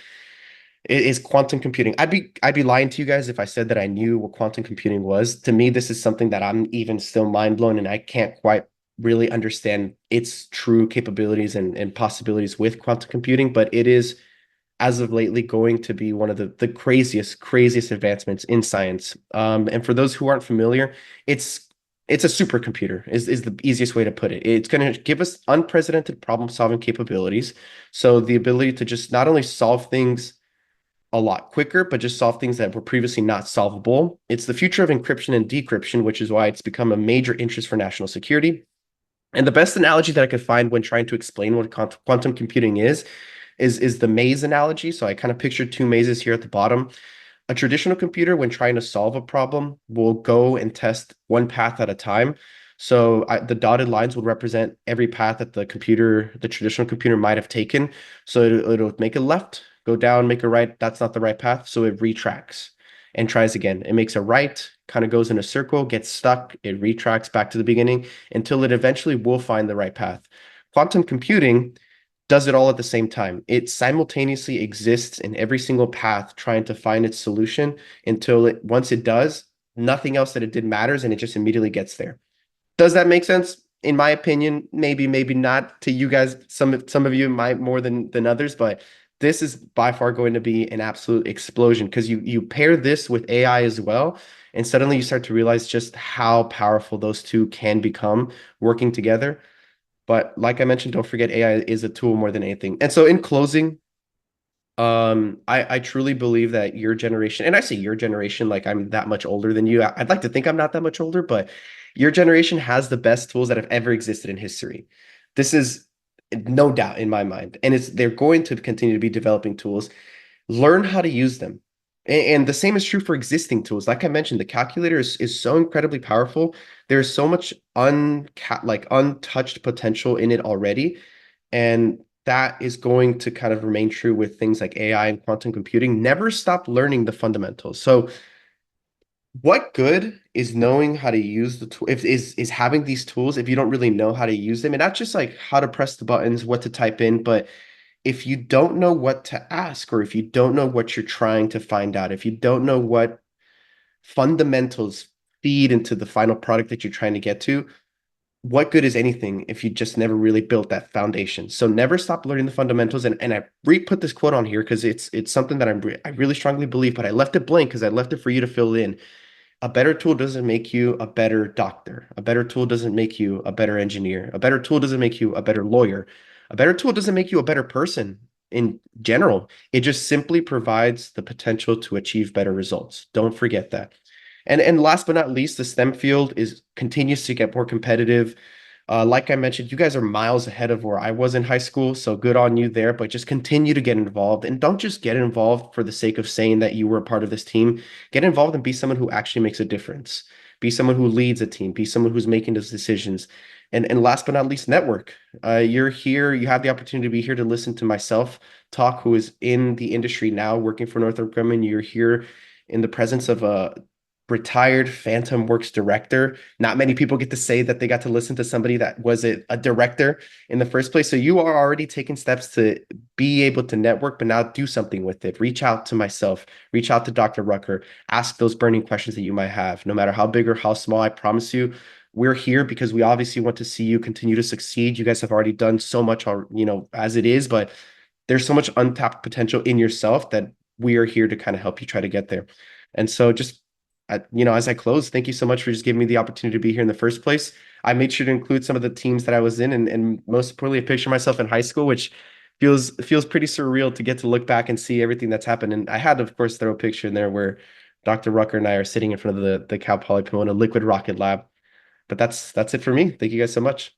is quantum computing. I'd be lying to you guys if I said that I knew what quantum computing was. To me, this is something that I'm even still mind blown, and I can't quite really understand its true capabilities and possibilities with quantum computing, but it is, as of lately, going to be one of the craziest advancements in science. And for those who aren't familiar, it's a supercomputer is the easiest way to put it. It's going to give us unprecedented problem-solving capabilities. So the ability to just not only solve things a lot quicker, but just solve things that were previously not solvable. It's the future of encryption and decryption, which is why it's become a major interest for national security. And the best analogy that I could find when trying to explain what quantum computing is the maze analogy. So I kind of pictured two mazes here at the bottom. A traditional computer, when trying to solve a problem, will go and test one path at a time. So the dotted lines would represent every path that the traditional computer might have taken. So it'll make a left, go down, make a right. That's not the right path. So it retracts and tries again. It makes a right, kind of goes in a circle, gets stuck. It retracts back to the beginning until it eventually will find the right path. Quantum computing does it all at the same time. It simultaneously exists in every single path, trying to find its solution until once it does, nothing else that it did matters, and it just immediately gets there. Does that make sense? In my opinion, maybe, maybe not to you guys. Some of you might more than others, but this is by far going to be an absolute explosion, because you pair this with AI as well, and suddenly you start to realize just how powerful those two can become working together. But like I mentioned, don't forget AI is a tool more than anything. And so in closing, I truly believe that your generation, and I say your generation like I'm that much older than you. I'd like to think I'm not that much older, but your generation has the best tools that have ever existed in history. This is no doubt in my mind. And they're going to continue to be developing tools. Learn how to use them. And the same is true for existing tools. Like I mentioned, the calculator is so incredibly powerful. There's so much untouched potential in it already. And that is going to kind of remain true with things like AI and quantum computing. Never stop learning the fundamentals. So what good is knowing how to use the tool, if is having these tools if you don't really know how to use them? And not just like how to press the buttons, what to type in, but if you don't know what to ask, or if you don't know what you're trying to find out, if you don't know what fundamentals feed into the final product that you're trying to get to, what good is anything if you just never really built that foundation? So never stop learning the fundamentals. And I put this quote on here because it's something that I really strongly believe, but I left it blank because I left it for you to fill in. A better tool doesn't make you a better doctor. A better tool doesn't make you a better engineer. A better tool doesn't make you a better lawyer. A better tool doesn't make you a better person in general. It just simply provides the potential to achieve better results. Don't forget that. And last but not least, the STEM field continues to get more competitive. Like I mentioned, you guys are miles ahead of where I was in high school, so good on you there. But just continue to get involved, and don't just get involved for the sake of saying that you were a part of this team. Get involved and be someone who actually makes a difference. Be someone who leads a team. Be someone who's making those decisions. And last but not least, network. You're here. You have the opportunity to be here to listen to myself talk, who is in the industry now, working for Northrop Grumman. You're here in the presence of retired Phantom Works director. Not many people get to say that they got to listen to somebody that was a director in the first place. So you are already taking steps to be able to network, but now do something with it. Reach out to myself, reach out to Dr. Rucker, ask those burning questions that you might have, no matter how big or how small. I promise you, we're here because we obviously want to see you continue to succeed. You guys have already done so much, as it is, but there's so much untapped potential in yourself that we are here to kind of help you try to get there. And so just as I close, thank you so much for just giving me the opportunity to be here in the first place. I made sure to include some of the teams that I was in, and most importantly, a picture of myself in high school, which feels pretty surreal to get to look back and see everything that's happened. And I had, of course, throw a picture in there where Dr. Rucker and I are sitting in front of the Cal Poly Pomona Liquid Rocket Lab. But that's it for me. Thank you guys so much.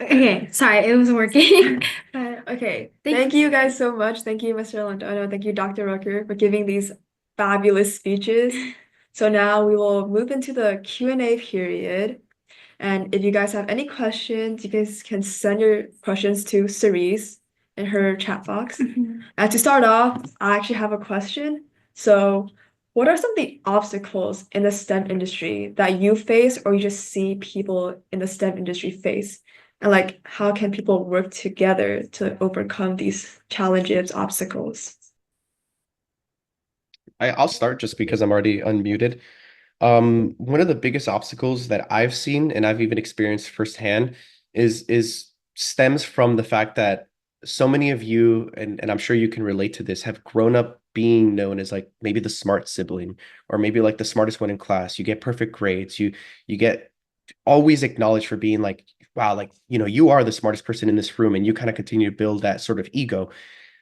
Okay, sorry, it wasn't working. Okay, Thank thank you guys so much. Thank you, Mr. Londono. Thank you, Dr. Rucker, for giving these fabulous speeches. So now we will move into the Q&A period. And if you guys have any questions, you guys can send your questions to Cerise in her chat box. Mhm. And to start off, I actually have a question. So, what are some of the obstacles in the STEM industry that you face or you just see people in the STEM industry face? And like, how can people work together to overcome these challenges, obstacles? I'll start just because I'm already unmuted. One of the biggest obstacles that I've seen and I've even experienced firsthand is stems from the fact that so many of you, and I'm sure you can relate to this, have grown up being known as like maybe the smart sibling or maybe like the smartest one in class. You get perfect grades. You get always acknowledged for being like, wow, like, you are the smartest person in this room, and you kind of continue to build that sort of ego.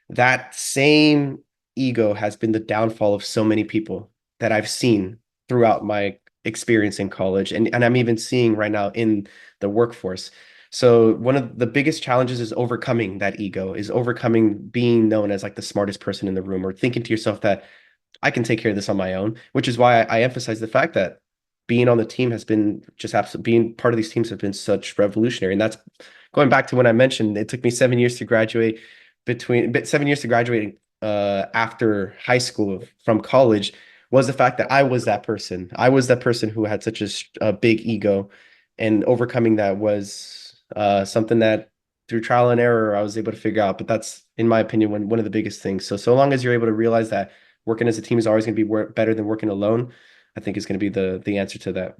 That same ego has been the downfall of so many people that I've seen throughout my experience in college, and I'm even seeing right now in the workforce. So one of the biggest challenges is overcoming that ego, is overcoming being known as like the smartest person in the room, or thinking to yourself that I can take care of this on my own, which is why I emphasize the fact that being on the team has been just absolutely, being part of these teams have been such revolutionary. And that's going back to when I mentioned it took me 7 years to graduate, 7 years to graduating after high school from college, was the fact that I was that person. I was that person who had such a big ego, and overcoming that was something that through trial and error I was able to figure out. But that's, in my opinion, one of the biggest things. So long as you're able to realize that working as a team is always going to be better than working alone, I think is going to be the answer to that.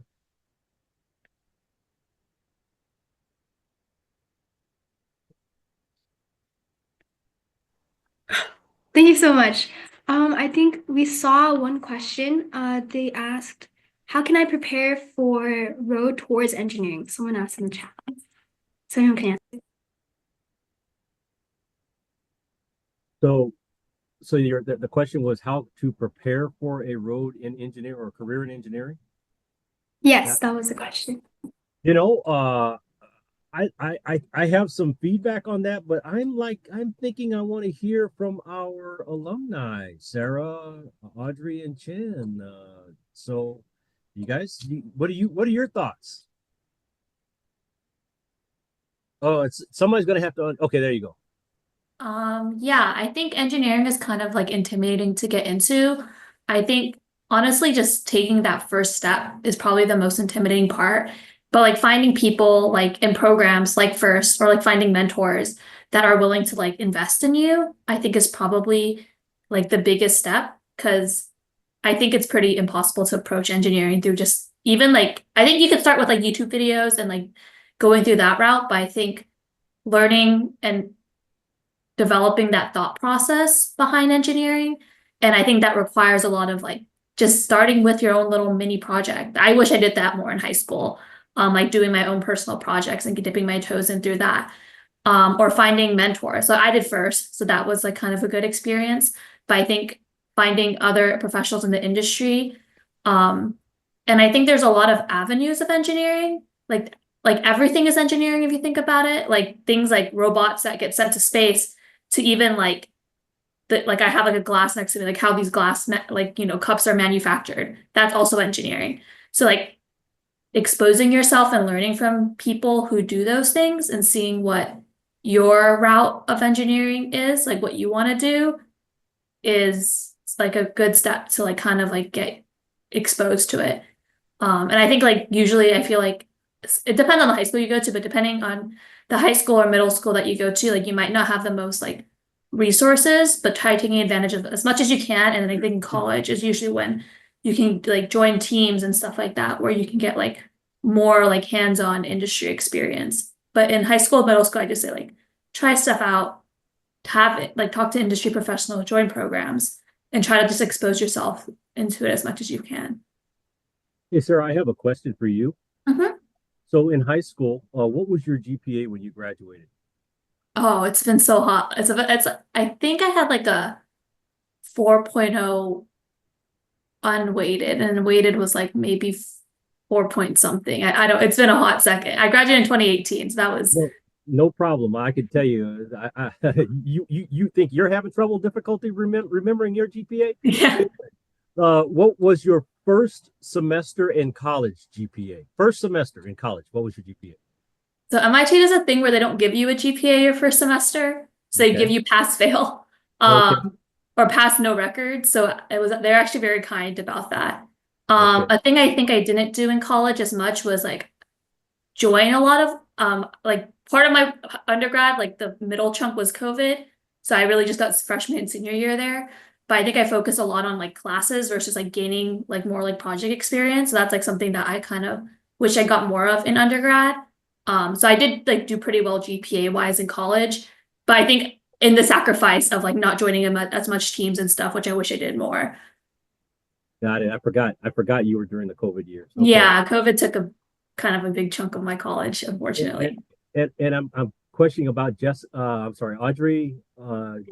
Thank you so much. I think we saw one question. They asked, how can I prepare for road towards engineering? Someone asked in the chat. So anyone can answer. So the question was how to prepare for a road in engineering or a career in engineering? Yes, that was the question. You know, I have some feedback on that, but I'm thinking I want to hear from our alumni, Sarah, Audrey, and Chen. So you guys, what are your thoughts? Oh, it's somebody's gonna have to. Okay, there you go. Yeah, I think engineering is kind of like intimidating to get into. I think honestly, just taking that first step is probably the most intimidating part. But like finding people like in programs like first, or like finding mentors that are willing to like invest in you, I think is probably like the biggest step, because I think it's pretty impossible to approach engineering through just even like, I think you could start with like YouTube videos and like going through that route, but I think learning and developing that thought process behind engineering. And I think that requires a lot of like just starting with your own little mini project. I wish I did that more in high school, like doing my own personal projects and dipping my toes in through that, or finding mentors. So I did first, so that was like kind of a good experience. But I think finding other professionals in the industry, and I think there's a lot of avenues of engineering, like everything is engineering if you think about it, like things like robots that get sent to space, to even like like I have like a glass next to me, like how these cups are manufactured. That's also engineering. So like exposing yourself and learning from people who do those things and seeing what your route of engineering is, like what you want to do, is like a good step to like kind of like get exposed to it. And I think like usually I feel like it depends on the high school you go to, but depending on the high school or middle school that you go to, like you might not have the most like resources, but try taking advantage of as much as you can. And then I think college is usually when you can like join teams and stuff like that, where you can get like more like hands-on industry experience. But in high school, middle school, I just say like try stuff out, have it like talk to industry professionals, join programs, and try to just expose yourself into it as much as you can. Hey, Sarah, I have a question for you. Mhm. So in high school, what was your GPA when you graduated? Oh, it's been so hot. I think I had like a 4.0 unweighted, and weighted was like maybe 4 point something. I don't, it's been a hot second. I graduated in 2018, so that was, Well, no problem. I can tell you, you think you're having difficulty remembering your GPA? yeah. What was your first semester in college GPA? First semester in college, what was your GPA? So MIT does a thing where they don't give you a GPA your first semester. So they give Okay. you pass fail, Okay. or pass no record. So they're actually very kind about that. Okay. A thing I think I didn't do in college as much was like join a lot of like part of my undergrad, like the middle chunk was COVID. So I really just got freshman and senior year there. But I think I focused a lot on like classes versus like gaining like more like project experience. So that's like something that I kind of wish I got more of in undergrad. So I did like do pretty well GPA wise in college, but I think in the sacrifice of like not joining as much teams and stuff, which I wish I did more. Got it. I forgot you were during the COVID years. Okay. Yeah, COVID took a kind of a big chunk of my college, And unfortunately. I'm questioning about I'm sorry, Audrey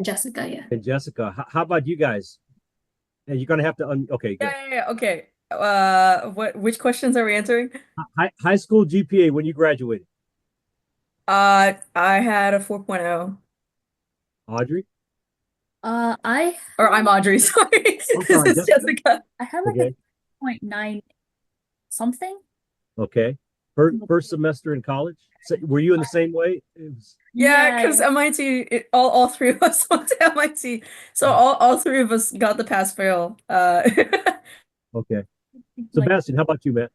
Jessica, yeah. and Jessica. How about you guys? And you're gonna have to okay, good. Yeah. Okay. Which questions are we answering? High school GPA when you graduated. I had a 4.0. Audrey? I Or I'm Audrey, sorry. I'm This sorry, is Jessica. I had like Okay. a 0.9 something. Okay. First semester in college. So, were you in the same way? Yeah, because MIT, all three of us went to MIT. So all three of us got the pass fail. Okay. Like Sebastian, how about you, man?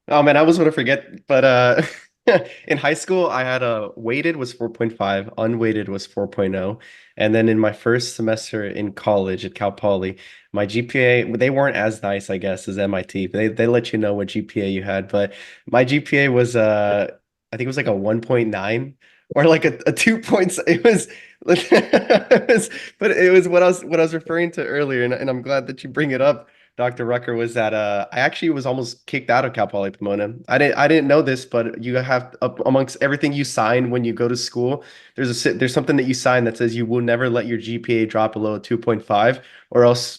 Oh man, I was going to forget, but in high school I had a weighted was 4.5, unweighted was 4.0, and then in my first semester in college at Cal Poly, my GPA they weren't as nice, I guess, as MIT. They let you know what GPA you had, but my GPA was I think it was like a 1.9 or like a 2 points. It was, but it was what I was referring to earlier, and I'm glad that you bring it up, Dr. Rucker, was that I actually was almost kicked out of Cal Poly Pomona. I didn't know this, but you have amongst everything you sign when you go to school, there's something that you sign that says you will never let your GPA drop below 2.5, or else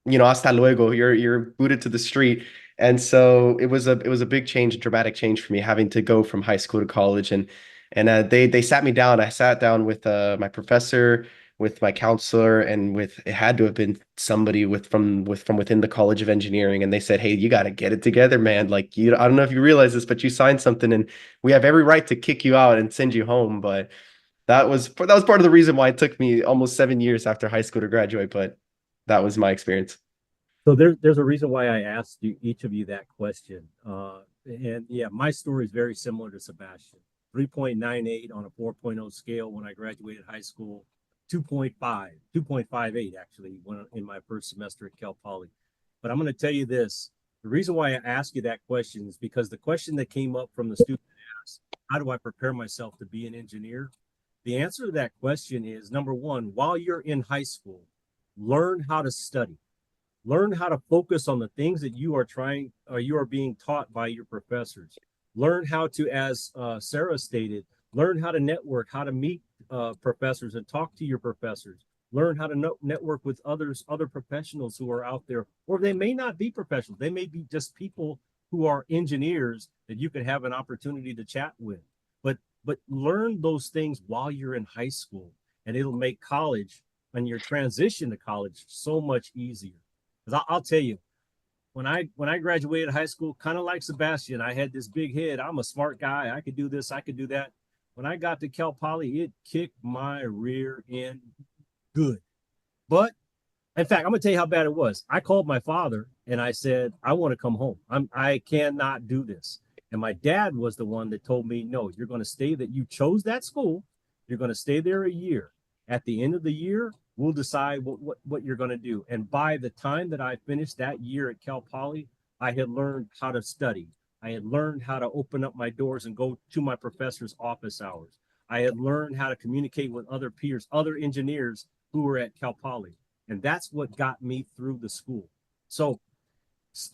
hasta luego, you're booted to the street. And so it was a big change, a dramatic change for me having to go from high school to college, and they sat me down. I sat down with my professor, with my counselor, and with it had to have been somebody from within the College of Engineering, and they said, "Hey, you got to get it together, man. Like I don't know if you realize this, but you signed something, and we have every right to kick you out and send you home." But that was part of the reason why it took me almost 7 years after high school to graduate. But that was my experience. So there's a reason why I asked you each of you that question. And yeah, my story is very similar to Sebastian. 3.98 on a 4.0 scale when I graduated high school, 2.58 actually when in my first semester at Cal Poly. But I'm going to tell you this. The reason why I ask you that question is because the question that came up from the student asked, how do I prepare myself to be an engineer? The answer to that question is number one, while you're in high school, learn how to study. Learn how to focus on the things that you are trying or you are being taught by your professors. Learn how to, as Sarah stated, learn how to network, how to meet professors and talk to your professors. Learn how to network with other professionals who are out there, or they may not be professionals. They may be just people who are engineers that you can have an opportunity to chat with. But learn those things while you're in high school, and it'll make college and your transition to college so much easier. Because I'll tell you, when I graduated high school, kind of like Sebastian, I had this big head. I'm a smart guy. I could do this. I could do that. when I got to Cal Poly, it kicked my rear end good. But in fact, I'm gonna tell you how bad it was. I called my father and I said, I want to come home. I cannot do this. And my dad was the one that told me, no, you're going to stay, that you chose that school. You're going to stay there a year. At the end of the year, we'll decide what you're going to do. And by the time that I finished that year at Cal Poly, I had learned how to study. I had learned how to open up my doors and go to my professor's office hours. I had learned how to communicate with other peers, other engineers who were at Cal Poly. And that's what got me through the school. So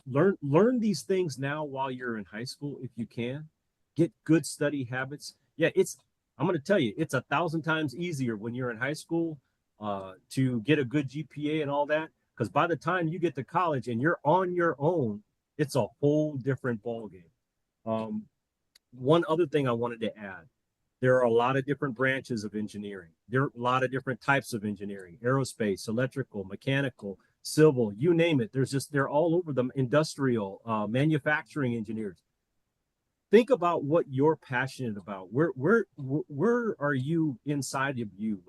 learn these things now while you're in high school if you can. Get good study habits. Yeah, I'm going to tell you, it's 1,000 times easier when you're in high school to get a good GPA and all that. Because by the time you get to college and you're on your own, it's a whole different ballgame. One other thing I wanted to add, there are a lot of different branches of engineering. There are a lot of different types of engineering: aerospace, electrical, mechanical, civil, you name it. They're all over them. Industrial, manufacturing engineers. Think about what you're passionate about. Where are you inside of you?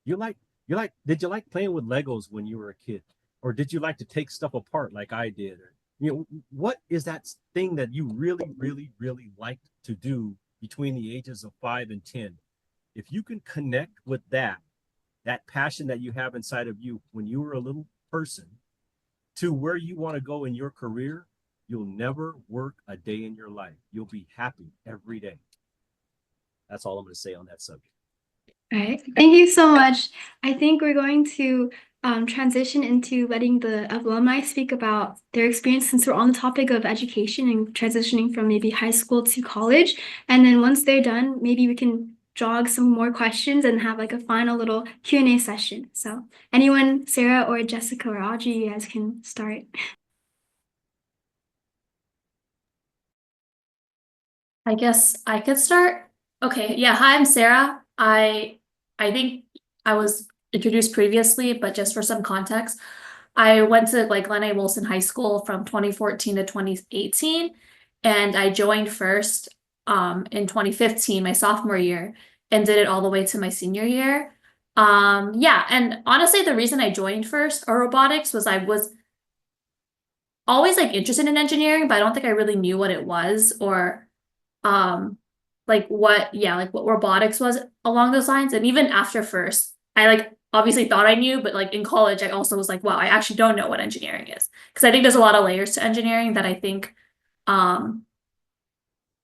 Did you like playing with Legos when you were a kid? Or did you like to take stuff apart like I did? Or, what is that thing that you really, really, really like to do between the ages of 5 and 10? If you can connect with that passion that you have inside of you when you were a little person to where you want to go in your career, you'll never work a day in your life. You'll be happy every day. That's all I'm going to say on that subject. All right. Thank you so much. I think we're going to transition into letting the alumni speak about their experience, since we're on the topic of education and transitioning from maybe high school to college. And then once they're done, maybe we can jog some more questions and have like a final little Q&A session. So anyone, Sarah or Jessica or Audrey, you guys can start. I guess I could start. Okay, yeah. Hi, I'm Sarah. I think I was introduced previously, but just for some context, I went to like Glen A. Wilson High School from 2014 to 2018, and I joined first in 2015, my sophomore year, and did it all the way to my senior year. Yeah, and honestly, the reason I joined first or robotics was I was always like interested in engineering, but I don't think I really knew what it was, or like what robotics was along those lines. And even after first, I like obviously thought I knew, but like in college, I also was like, wow, I actually don't know what engineering is. Because I think there's a lot of layers to engineering that I think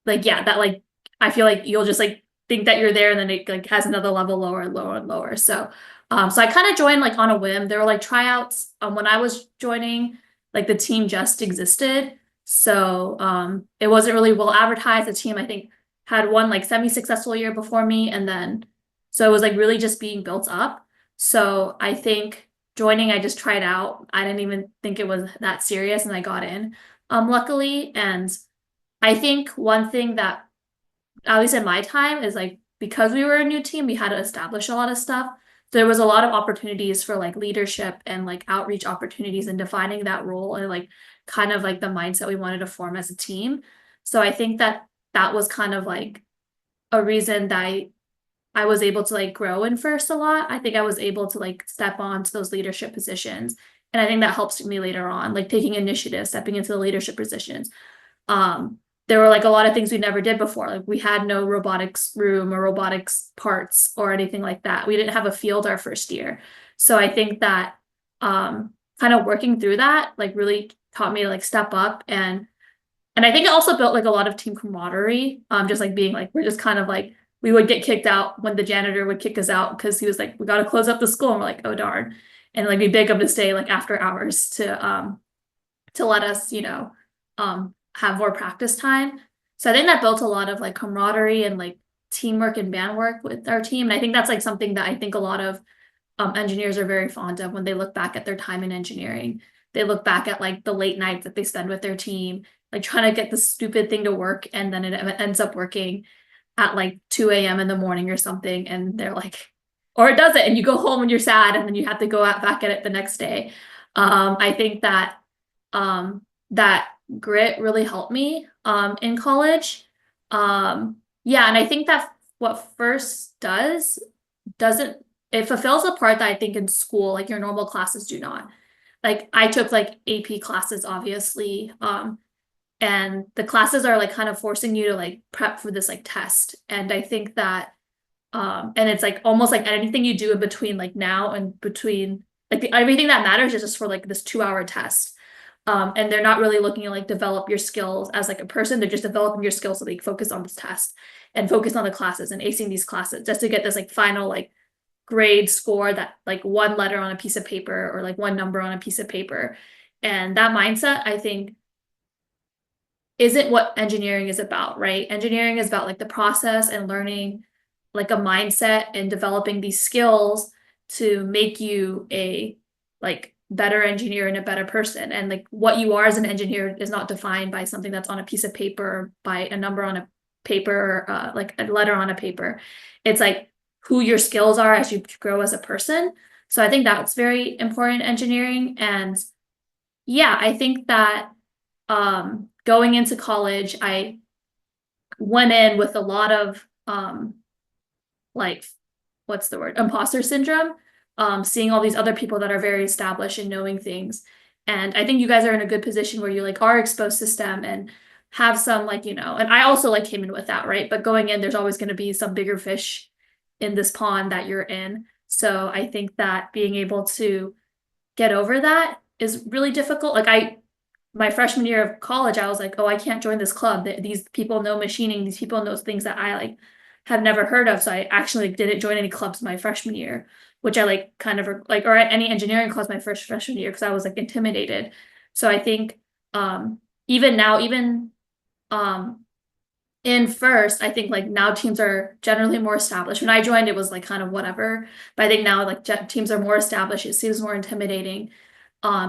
like yeah, that like I feel like you'll just like think that you're there, and then it like has another level lower and lower and lower. So so I kind of joined like on a whim. There were like tryouts when I was joining, like the team just existed. So it wasn't really well advertised. The team I think had one like semi-successful year before me, and then so it was like really just being built up. So I think joining, I just tried out. I didn't even think it was that serious, and I got in luckily. And I think one thing that, at least in my time, is like because we were a new team, we had to establish a lot of stuff. There was a lot of opportunities for like leadership and like outreach opportunities and defining that role and like kind of like the mindset we wanted to form as a team. So I think that that was kind of like a reason that I was able to like grow in first a lot. I think I was able to like step on to those leadership positions. And I think that helps me later on, like taking initiative, stepping into the leadership positions. There were like a lot of things we never did before. Like we had no robotics room or robotics parts or anything like that. We didn't have a field our first year. So I think that kind of working through that like really taught me to like step up, and I think it also built like a lot of team camaraderie. Just like being like, we're just kind of like, we would get kicked out when the janitor would kick us out because he was like, we got to close up the school. And we're like, oh darn. And like we beg him to stay like after hours to let us, have more practice time. So I think that built a lot of like camaraderie and like teamwork and bandwork with our team. And I think that's like something that I think a lot of engineers are very fond of when they look back at their time in engineering. They look back at like the late nights that they spend with their team, like trying to get the stupid thing to work, and then it ends up working at like 2 a.m. in the morning or something, and they're like, or it doesn't, and you go home and you're sad, and then you have to go out back at it the next day. I think that that grit really helped me in college. Yeah, and I think that what FIRST it fulfills a part that I think in school, like your normal classes do not. Like I took like AP classes, obviously. And the classes are like kind of forcing you to like prep for this like test. And I think that and it's like almost like anything you do in between like now and between like everything that matters is just for like this 2-hour test. And they're not really looking to like develop your skills as like a person. They're just developing your skills so they focus on this test and focus on the classes and acing these classes just to get this like final like grade score that like one letter on a piece of paper or like one number on a piece of paper. And that mindset, I think, isn't what engineering is about, right? Engineering is about like the process and learning like a mindset and developing these skills to make you a like better engineer and a better person. And like what you are as an engineer is not defined by something that's on a piece of paper or by a number on a paper, like a letter on a paper. It's like who your skills are as you grow as a person. So I think that's very important in engineering. And yeah, I think that going into college, I went in with a lot of like what's the word? Imposter syndrome. Seeing all these other people that are very established and knowing things. And I think you guys are in a good position where you like are exposed to STEM and have some like, and I also like came in with that, right? But going in, there's always going to be some bigger fish in this pond that you're in. So I think that being able to get over that is really difficult. Like my freshman year of college, I was like, oh, I can't join this club. These people know machining. These people know things that I like have never heard of. So I actually didn't join any clubs my freshman year, which I like kind of like, or any engineering clubs my freshman year because I was like intimidated. So I think even now, in FIRST, I think like now teams are generally more established. When I joined, it was like kind of whatever, but I think now like teams are more established. It seems more intimidating.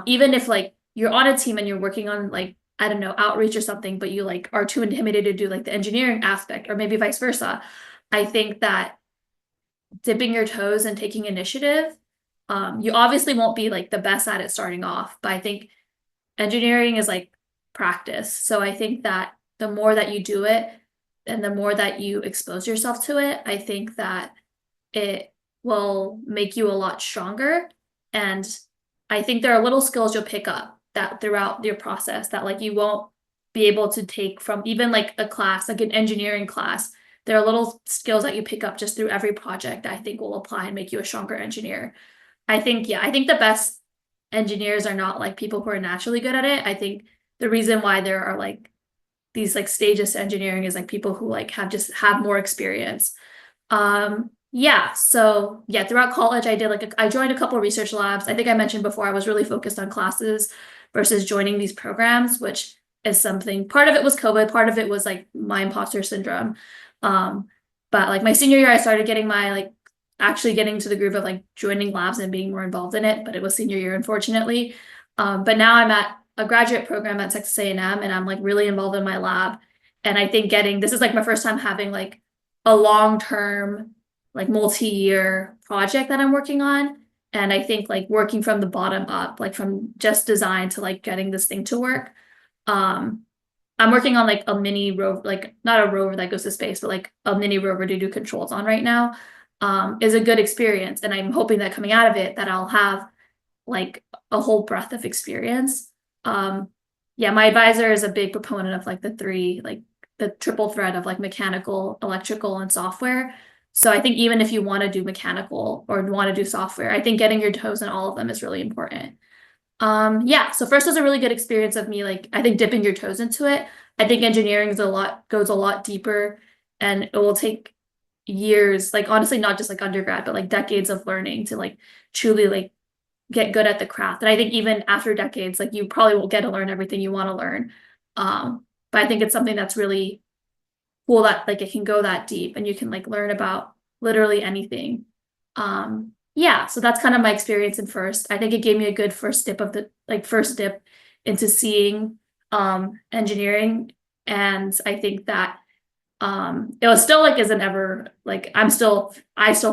Even if like you're on a team and you're working on like, I don't know, outreach or something, but you like are too intimidated to do like the engineering aspect or maybe vice versa. I think that dipping your toes and taking initiative, you obviously won't be like the best at it starting off, but I think engineering is like practice. So I think that the more that you do it and the more that you expose yourself to it, I think that it will make you a lot stronger. And I think there are little skills you'll pick up that throughout your process that like you won't be able to take from even like a class, like an engineering class. There are little skills that you pick up just through every project that I think will apply and make you a stronger engineer. I think the best engineers are not like people who are naturally good at it. I think the reason why there are like these like stages to engineering is like people who like have more experience. Yeah, so yeah, throughout college I did like I joined a couple of research labs. I think I mentioned before I was really focused on classes versus joining these programs, which is something, part of it was COVID, part of it was like my imposter syndrome. But like my senior year I started getting my like actually getting to the groove of like joining labs and being more involved in it, but it was senior year unfortunately. But now I'm at a graduate program at Texas A&M and I'm like really involved in my lab. And I think this is like my first time having like a long-term, like multi-year project that I'm working on. And I think like working from the bottom up, like from just design to like getting this thing to work. I'm working on like a mini rover, like not a rover that goes to space, but like a mini rover to do controls on right now, is a good experience. And I'm hoping that coming out of it, that I'll have like a whole breadth of experience. Yeah, my advisor is a big proponent of like the triple thread of like mechanical, electrical, and software. So I think even if you want to do mechanical or want to do software, I think getting your toes in all of them is really important. Yeah, so FIRST was a really good experience of me, like I think dipping your toes into it. I think engineering goes a lot deeper and it will take years, like honestly, not just like undergrad, but like decades of learning to like truly like get good at the craft. And I think even after decades, like you probably won't get to learn everything you want to learn. But I think it's something that's really cool that like it can go that deep and you can like learn about literally anything. Yeah, so that's kind of my experience in FIRST. I think it gave me a good first dip into seeing engineering. And I think that it was still like isn't ever like I still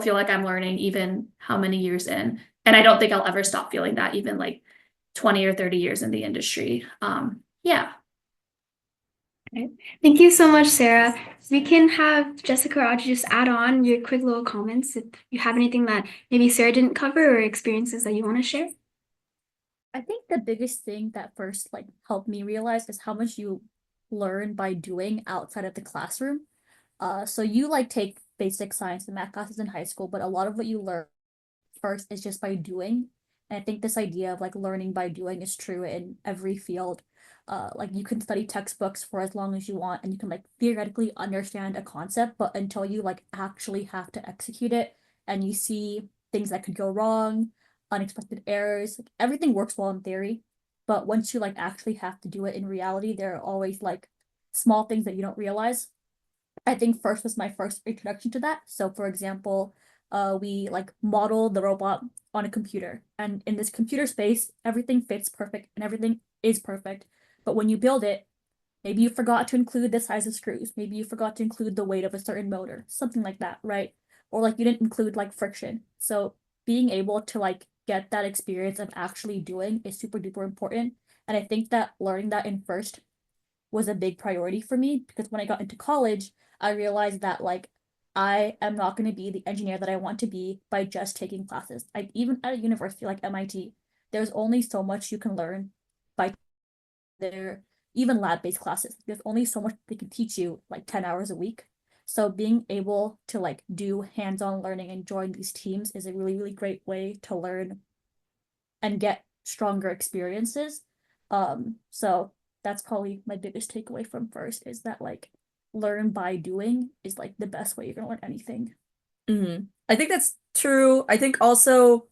feel like I'm learning even how many years in. And I don't think I'll ever stop feeling that even like 20 or 30 years in the industry. Yeah. Okay. Thank you so much, Sarah. We can have Jessica or Audrey just add on your quick little comments if you have anything that maybe Sarah didn't cover or experiences that you want to share. I think the biggest thing that first like helped me realize is how much you learn by doing outside of the classroom. So you like take basic science and math classes in high school, but a lot of what you learn first is just by doing. And I think this idea of like learning by doing is true in every field. Like you can study textbooks for as long as you want and you can like theoretically understand a concept, but until you like actually have to execute it and you see things that could go wrong, unexpected errors, like everything works well in theory, but once you like actually have to do it in reality, there are always like small things that you don't realize. I think first was my first introduction to that. So for example, we like model the robot on a computer. And in this computer space, everything fits perfect and everything is perfect. But when you build it, maybe you forgot to include the size of screws. Maybe you forgot to include the weight of a certain motor, something like that, right? Or like you didn't include like friction. So being able to like get that experience of actually doing is super duper important. And I think that learning that in first was a big priority for me because when I got into college, I realized that like I am not going to be the engineer that I want to be by just taking classes. Like even at a university like MIT, there's only so much you can learn by their even lab-based classes. There's only so much they can teach you like 10 hours a week. So being able to like do hands-on learning and join these teams is a really, really great way to learn and get stronger experiences. So that's probably my biggest takeaway from first is that like learn by doing is like the best way you're gonna learn anything. I think that's true. I think also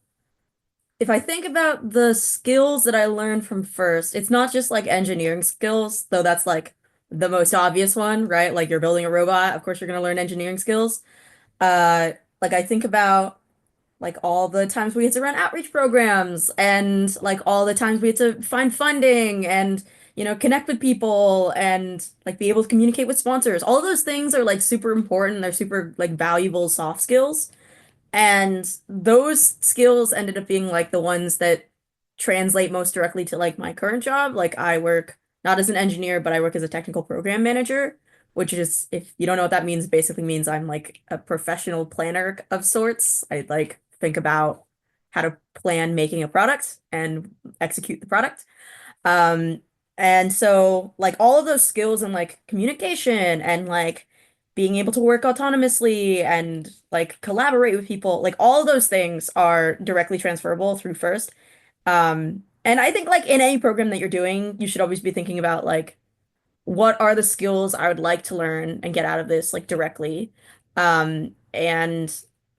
if I think about the skills that I learned from first, it's not just like engineering skills, though that's like the most obvious one, right? Like you're building a robot, of course you're gonna learn engineering skills. Like I think about like all the times we had to run outreach programs and like all the times we had to find funding and connect with people and like be able to communicate with sponsors. All of those things are like super important. They're super like valuable soft skills. And those skills ended up being like the ones that translate most directly to like my current job. Like I work not as an engineer, but I work as a technical program manager, which is, if you don't know what that means, basically means I'm like a professional planner of sorts. I like think about how to plan making a product and execute the product. Um, and so like all of those skills and like communication and like being able to work autonomously and like collaborate with people, like all of those things are directly transferable through first. And I think like in any program that you're doing, you should always be thinking about like what are the skills I would like to learn and get out of this like directly? And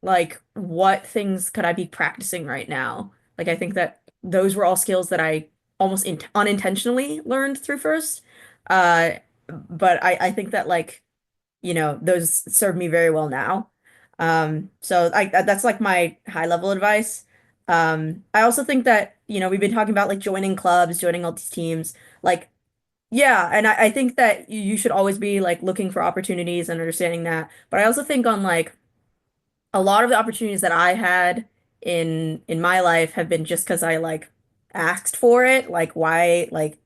like what things could I be practicing right now? Like I think that those were all skills that I almost in unintentionally learned through first. Uh, but I think that like, those serve me very well now. So that's like my high level advice. I also think that, we've been talking about like joining clubs, joining all these teams. Like yeah, and I think that you should always be like looking for opportunities and understanding that. But I also think on like a lot of the opportunities that I had in my life have been just because I like asked for it. Like why like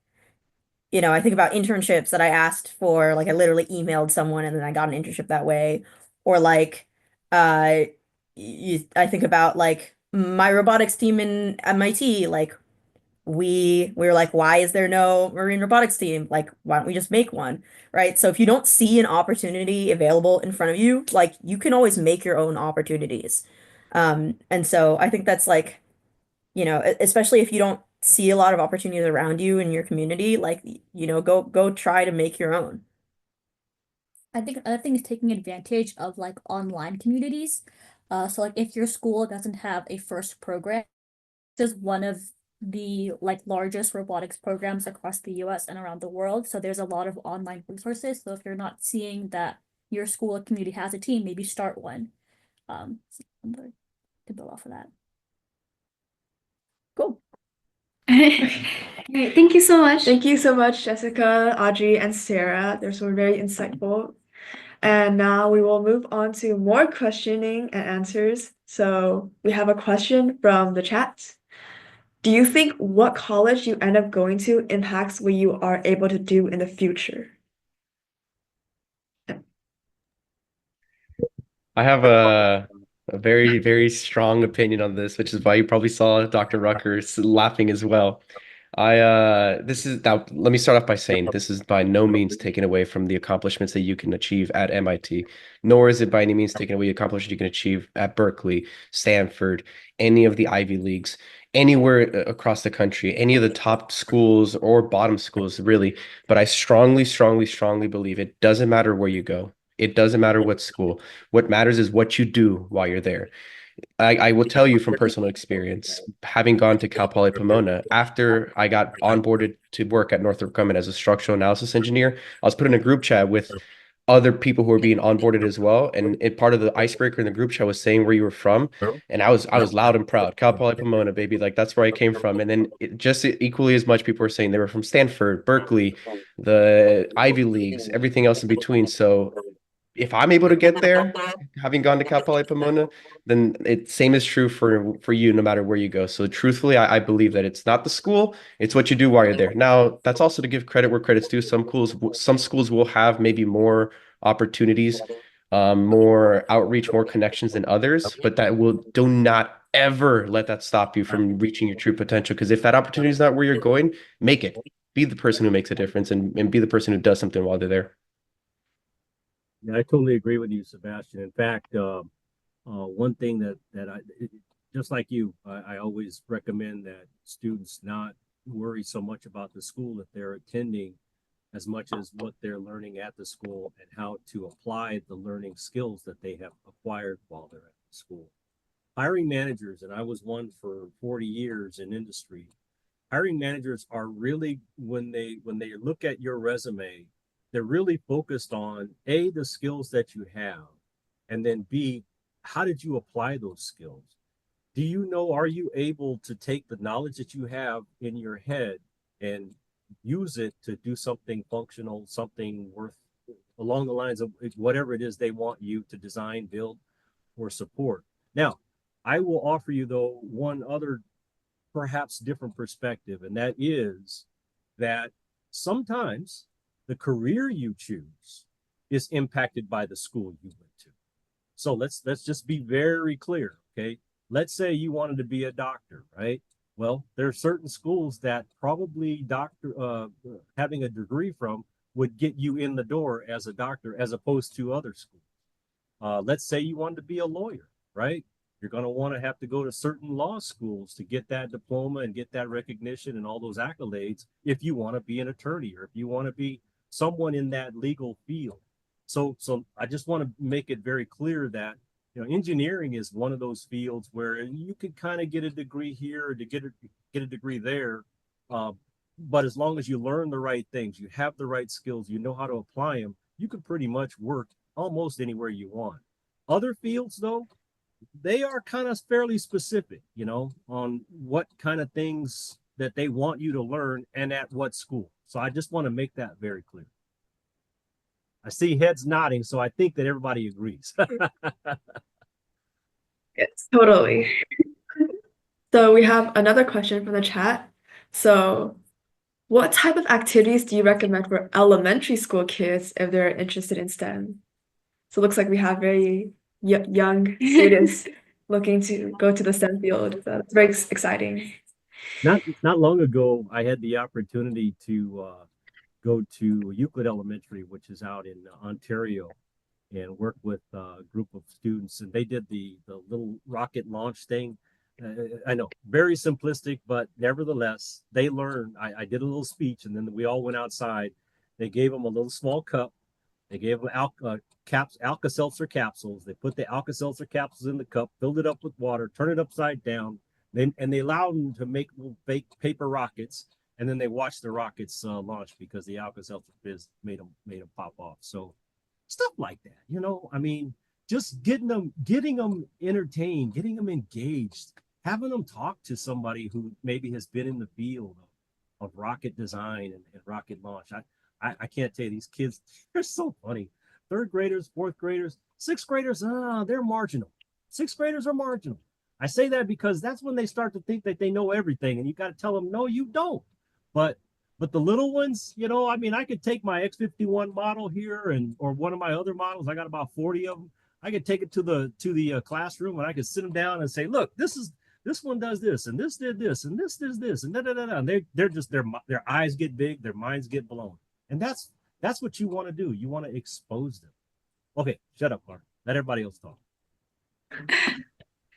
I think about internships that I asked for, like I literally emailed someone and then I got an internship that way. Or like uh I think about like my robotics team in MIT, like we were like, why is there no marine robotics team? Like, why don't we just make one? Right? So if you don't see an opportunity available in front of you, like you can always make your own opportunities. And so I think that's like, especially if you don't see a lot of opportunities around you in your community, like, go try to make your own. I think another thing is taking advantage of like online communities. So like if your school doesn't have a first program, this is one of the like largest robotics programs across the US and around the world. So there's a lot of online resources. So if you're not seeing that your school or community has a team, maybe start one. So I'm going to build off of that. Cool. Great. Thank you so much. Thank you so much, Jessica, Audrey, and Sarah. They're so very insightful. And now we will move on to more questioning and answers. So we have a question from the chat. Do you think what college you end up going to impacts what you are able to do in the future? I have a very, very strong opinion on this, which is why you probably saw Dr. Rucker laughing as well. This is now, let me start off by saying this is by no means taken away from the accomplishments that you can achieve at MIT, nor is it by any means taken away the accomplishments you can achieve at Berkeley, Stanford, any of the Ivy Leagues, anywhere across the country, any of the top schools or bottom schools, really. But I strongly, strongly, strongly believe it doesn't matter where you go. It doesn't matter what school. What matters is what you do while you're there. I will tell you from personal experience, having gone to Cal Poly Pomona, after I got onboarded to work at Northrop Grumman as a structural analysis engineer, I was put in a group chat with other people who were being onboarded as well. And part of the icebreaker in the group chat was saying where you were from. And I was loud and proud. Cal Poly Pomona, baby. Like that's where I came from. And then just equally as much people were saying they were from Stanford, Berkeley, the Ivy Leagues, everything else in between. So if I'm able to get there, having gone to Cal Poly Pomona, then it same is true for you no matter where you go. So truthfully, I believe that it's not the school, it's what you do while you're there. Now, that's also to give credit where credit's due. Some schools will have maybe more opportunities, more outreach, more connections than others, but do not ever let that stop you from reaching your true potential. Because if that opportunity is not where you're going, make it. Be the person who makes a difference and be the person who does something while they're there. Yeah, I totally agree with you, Sebastian. In fact, one thing just like you, I always recommend that students not worry so much about the school that they're attending as much as what they're learning at the school and how to apply the learning skills that they have acquired while they're at the school. Hiring managers, and I was one for 40 years in industry, hiring managers are really, when they look at your resume, they're really focused on A, the skills that you have, and then B, how did you apply those skills? Do you know, are you able to take the knowledge that you have in your head and use it to do something functional, something worth along the lines of whatever it is they want you to design, build, or support? Now, I will offer you, though, one other perhaps different perspective, and that is that sometimes the career you choose is impacted by the school you went to. So let's just be very clear, okay? Let's say you wanted to be a doctor, right? Well, there are certain schools that probably having a degree from would get you in the door as a doctor as opposed to other schools. Let's say you wanted to be a lawyer, right? You're going to want to have to go to certain law schools to get that diploma and get that recognition and all those accolades if you want to be an attorney or if you want to be someone in that legal field. So I just want to make it very clear that engineering is one of those fields where you can kind of get a degree here or to get a degree there, but as long as you learn the right things, you have the right skills, you know how to apply them, you can pretty much work almost anywhere you want. Other fields, though, they are kind of fairly specific, on what kind of things that they want you to learn and at what school. So I just want to make that very clear. I see heads nodding, so I think that everybody agrees. Yes, totally. So we have another question from the chat. So what type of activities do you recommend for elementary school kids if they're interested in STEM? So it looks like we have very young students looking to go to the STEM field. So it's very exciting. Not long ago, I had the opportunity to go to Euclid Elementary, which is out in Ontario, and work with a group of students. And they did the little rocket launch thing. I know, very simplistic, but nevertheless, they learned. I did a little speech, and then we all went outside. They gave them a little small cup. They gave them Alka-Seltzer capsules. They put the Alka-Seltzer capsules in the cup, filled it up with water, turned it upside down, and they allowed them to make little fake paper rockets, and then they watched the rockets launch because the Alka-Seltzer fizz made them pop off. So stuff like that, I mean, just getting them entertained, getting them engaged, having them talk to somebody who maybe has been in the field of rocket design and rocket launch. I can't tell you, these kids, they're so funny. Third graders, fourth graders, sixth graders, they're marginal. Sixth graders are marginal. I say that because that's when they start to think that they know everything, and you got to tell them, no, you don't. But the little ones, I mean, I could take my X-51 model here or one of my other models. I got about 40 of them. I could take it to the classroom, and I could sit them down and say, look, this one does this, and this did this, and this does this, and da da da da. And they're just their eyes get big, their minds get blown, and that's what you want to do. You want to expose them. Okay, shut up, Clark. Let everybody else talk.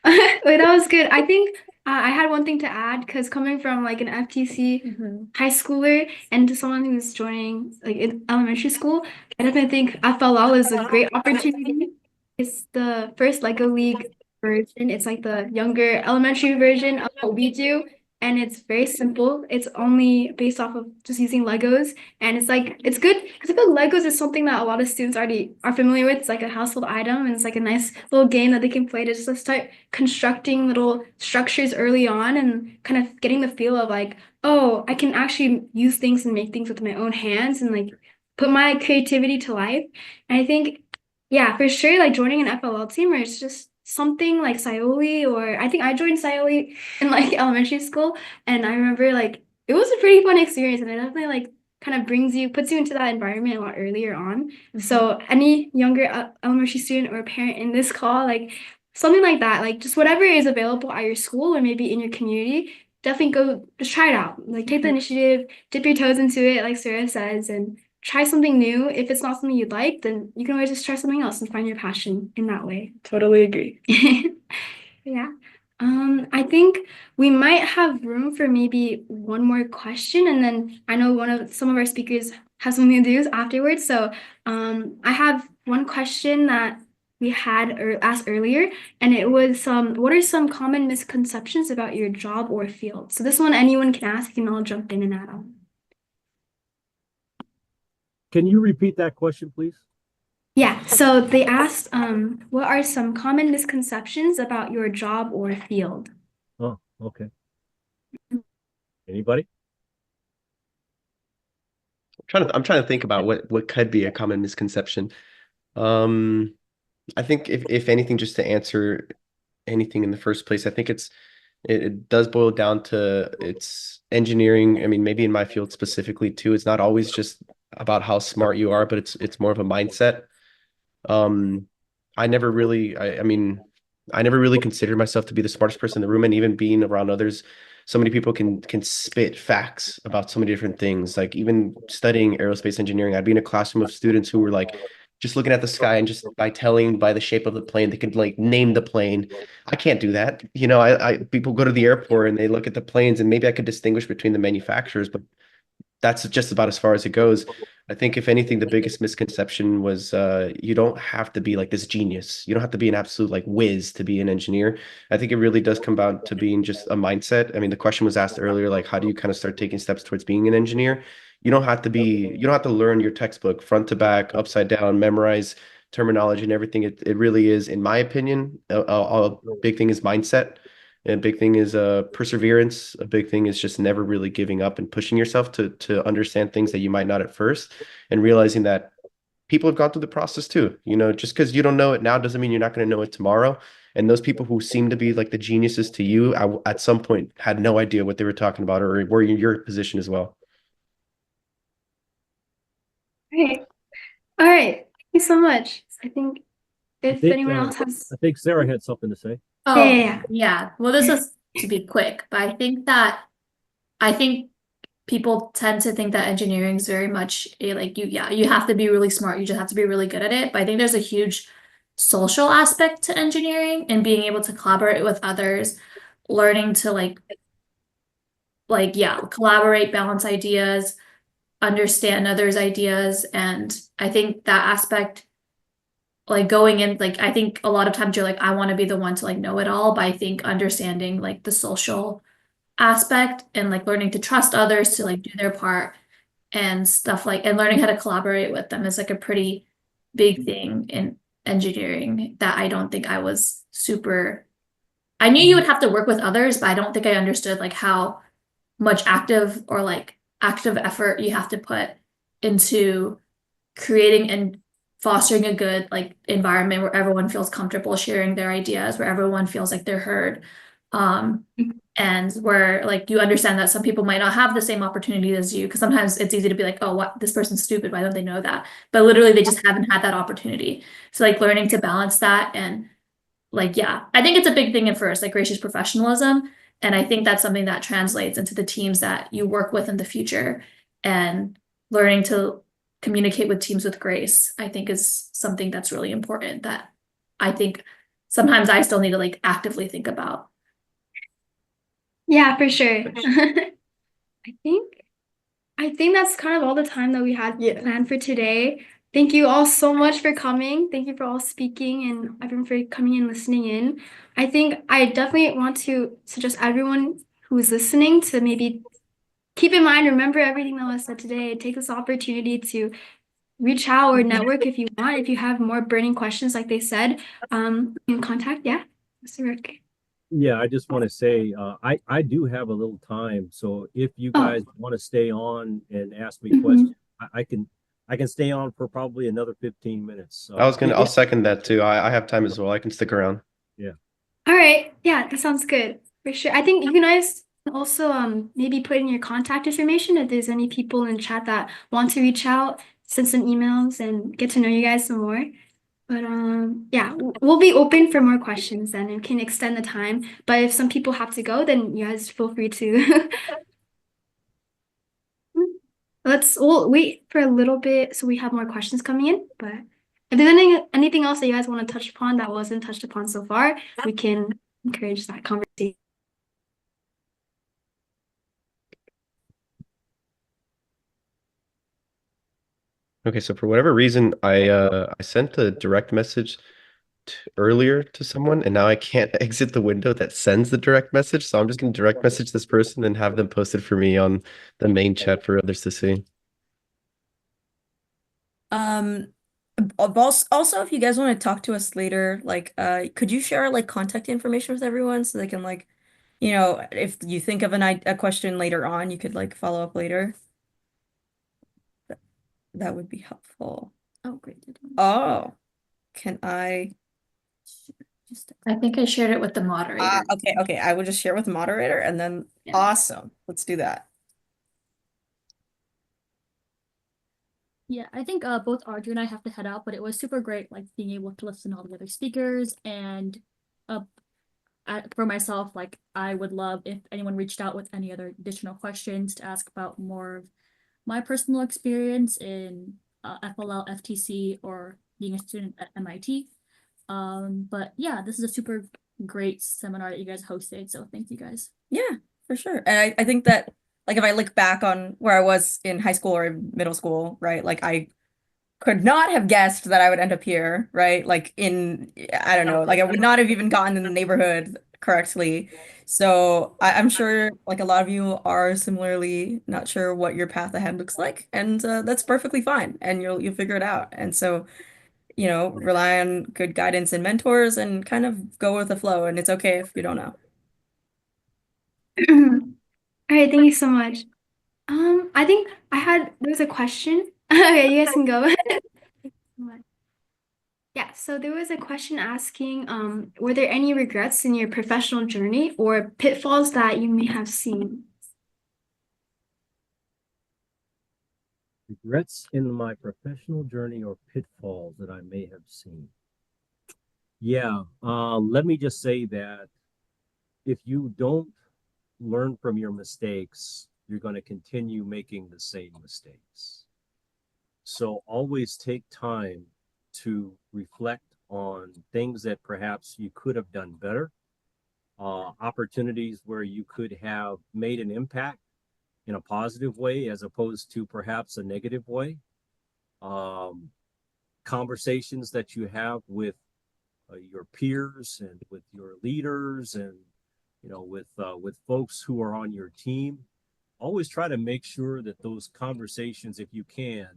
Wait, that was good. I think I had one thing to add because coming from like an FTC high schooler and to someone who's joining like in elementary school, I definitely think FLL is a great opportunity. It's the first Lego League version. It's like the younger elementary version of what we do. And it's very simple. It's only based off of just using Legos. And it's like, it's good because I feel like Legos is something that a lot of students already are familiar with. It's like a household item and it's like a nice little game that they can play to just start constructing little structures early on and kind of getting the feel of like, oh, I can actually use things and make things with my own hands and like put my creativity to life. And I think, yeah, for sure, like joining an FLL team where it's just something like Scioli, or I think I joined Scioli in like elementary school, and I remember like it was a pretty fun experience, and it definitely like kind of puts you into that environment a lot earlier on. So any younger elementary student or parent in this call, like something like that, like just whatever is available at your school or maybe in your community, definitely go just try it out. Like take the initiative, dip your toes into it, like Sarah says, and try something new. If it's not something you'd like, then you can always just try something else and find your passion in that way. Totally agree. Yeah. I think we might have room for maybe one more question, and then I know some of our speakers have something to do afterwards. So I have one question that we had asked earlier, and it was what are some common misconceptions about your job or field? So this one anyone can ask, you can all jump in and add on. Can you repeat that question, please? Yeah, so they asked, what are some common misconceptions about your job or field? Oh, okay. Anybody? I'm trying to think about what could be a common misconception. I think if anything, just to answer anything in the first place, I think it does boil down to it's engineering. I mean, maybe in my field specifically too, it's not always just about how smart you are, but it's more of a mindset. I never really, I mean, I never really considered myself to be the smartest person in the room, and even being around others, so many people can spit facts about so many different things. Like even studying aerospace engineering, I'd be in a classroom of students who were like just looking at the sky and just by the shape of the plane, they could like name the plane. I can't do that. You know, I people go to the airport and they look at the planes and maybe I could distinguish between the manufacturers, but that's just about as far as it goes. I think if anything, the biggest misconception was you don't have to be like this genius. You don't have to be an absolute like whiz to be an engineer. I think it really does come down to being just a mindset. I mean, the question was asked earlier, like how do you kind of start taking steps towards being an engineer? You don't have to learn your textbook front to back, upside down, memorize terminology and everything. It really is, in my opinion, a big thing is mindset. A big thing is perseverance. A big thing is just never really giving up and pushing yourself to understand things that you might not at first, and realizing that people have gone through the process too. You know, just because you don't know it now doesn't mean you're not going to know it tomorrow. And those people who seem to be like the geniuses to you, at some point had no idea what they were talking about or were in your position as well. Okay. All right. Thank you so much. I think if anyone else has. I think Sarah had something to say. Oh, Yeah. yeah. Well, this is to be quick, but I think people tend to think that engineering is very much you have to be really smart. You just have to be really good at it. But I think there's a huge social aspect to engineering and being able to collaborate with others, learning to collaborate, balance ideas, understand others' ideas. And I think that aspect, like going in, like I think a lot of times you're like, I want to be the one to like know it all, but I think understanding like the social aspect and like learning to trust others to like do their part and stuff and learning how to collaborate with them is like a pretty big thing in engineering that I don't think I was I knew you would have to work with others, but I don't think I understood like how much active effort you have to put into creating and fostering a good like environment where everyone feels comfortable sharing their ideas, where everyone feels like they're heard, And where like you understand that some people might not have the same opportunity as you, because sometimes it's easy to be like, oh, what, this person's stupid, why don't they know that? But literally they just haven't had that opportunity. So like learning to balance that, and like, yeah, I think it's a big thing at first, like gracious professionalism. And I think that's something that translates into the teams that you work with in the future. And learning to communicate with teams with grace, I think is something that's really important that I think sometimes I still need to like actively think about. Yeah, for sure. I think I think that's kind of all the time that we had planned for today. Thank you all so much for coming. Thank you for all speaking and everyone for coming and listening in. I think I definitely want to suggest everyone who's listening to maybe keep in mind, remember everything that was said today. Take this opportunity to reach out or network if you want. If you have more burning questions, like they said, in contact. Yeah, Mr. Rucker. Yeah, I just want to say I do have a little time, so if you guys want to stay on and ask me questions, I can stay on for probably another 15 minutes. I'll second that too. I have time as well. I can stick around. Yeah. All right. Yeah, that sounds good for sure. I think you guys also maybe put in your contact information if there's any people in chat that want to reach out, send some emails, and get to know you guys some more. But yeah, we'll be open for more questions then and can extend the time. But if some people have to go, then you guys feel free to. We'll wait for a little bit so we have more questions coming in. But if there's anything else that you guys want to touch upon that wasn't touched upon so far, we can encourage that conversation. Okay, so for whatever reason, I sent a direct message earlier to someone, and now I can't exit the window that sends the direct message. So I'm just gonna direct message this person and have them post it for me on the main chat for others to see. Also, if you guys want to talk to us later, like, could you share like contact information with everyone so they can like, if you think of a question later on, you could like follow up later. That would be helpful. Oh, great. Oh, can I? I think I shared it with the moderator. Okay. I will just share with the moderator and then awesome. Let's do that. Yeah, I think both Audrey and I have to head out, but it was super great, like being able to listen to all the other speakers. And for myself, like I would love if anyone reached out with any other additional questions to ask about more of my personal experience in FLL, FTC, or being a student at MIT. But yeah, this is a super great seminar that you guys hosted, so thank you guys. Yeah, for sure. And I think that like if I look back on where I was in high school or middle school, right? Like I could not have guessed that I would end up here, right? Like I don't know, like I would not have even gotten in the neighborhood correctly. So I'm sure like a lot of you are similarly not sure what your path ahead looks like, and that's perfectly fine, and you'll figure it out. And so, rely on good guidance and mentors and kind of go with the flow, and it's okay if you don't know. All right, thank you so much. I think there was a question. Okay, you guys can go. Yeah, so there was a question asking, were there any regrets in your professional journey or pitfalls that you may have seen? Regrets in my professional journey or pitfalls that I may have seen. Yeah, let me just say that if you don't learn from your mistakes, you're going to continue making the same mistakes. So always take time to reflect on things that perhaps you could have done better, opportunities where you could have made an impact in a positive way as opposed to perhaps a negative way. Conversations that you have with your peers and with your leaders and with folks who are on your team. Always try to make sure that those conversations, if you can,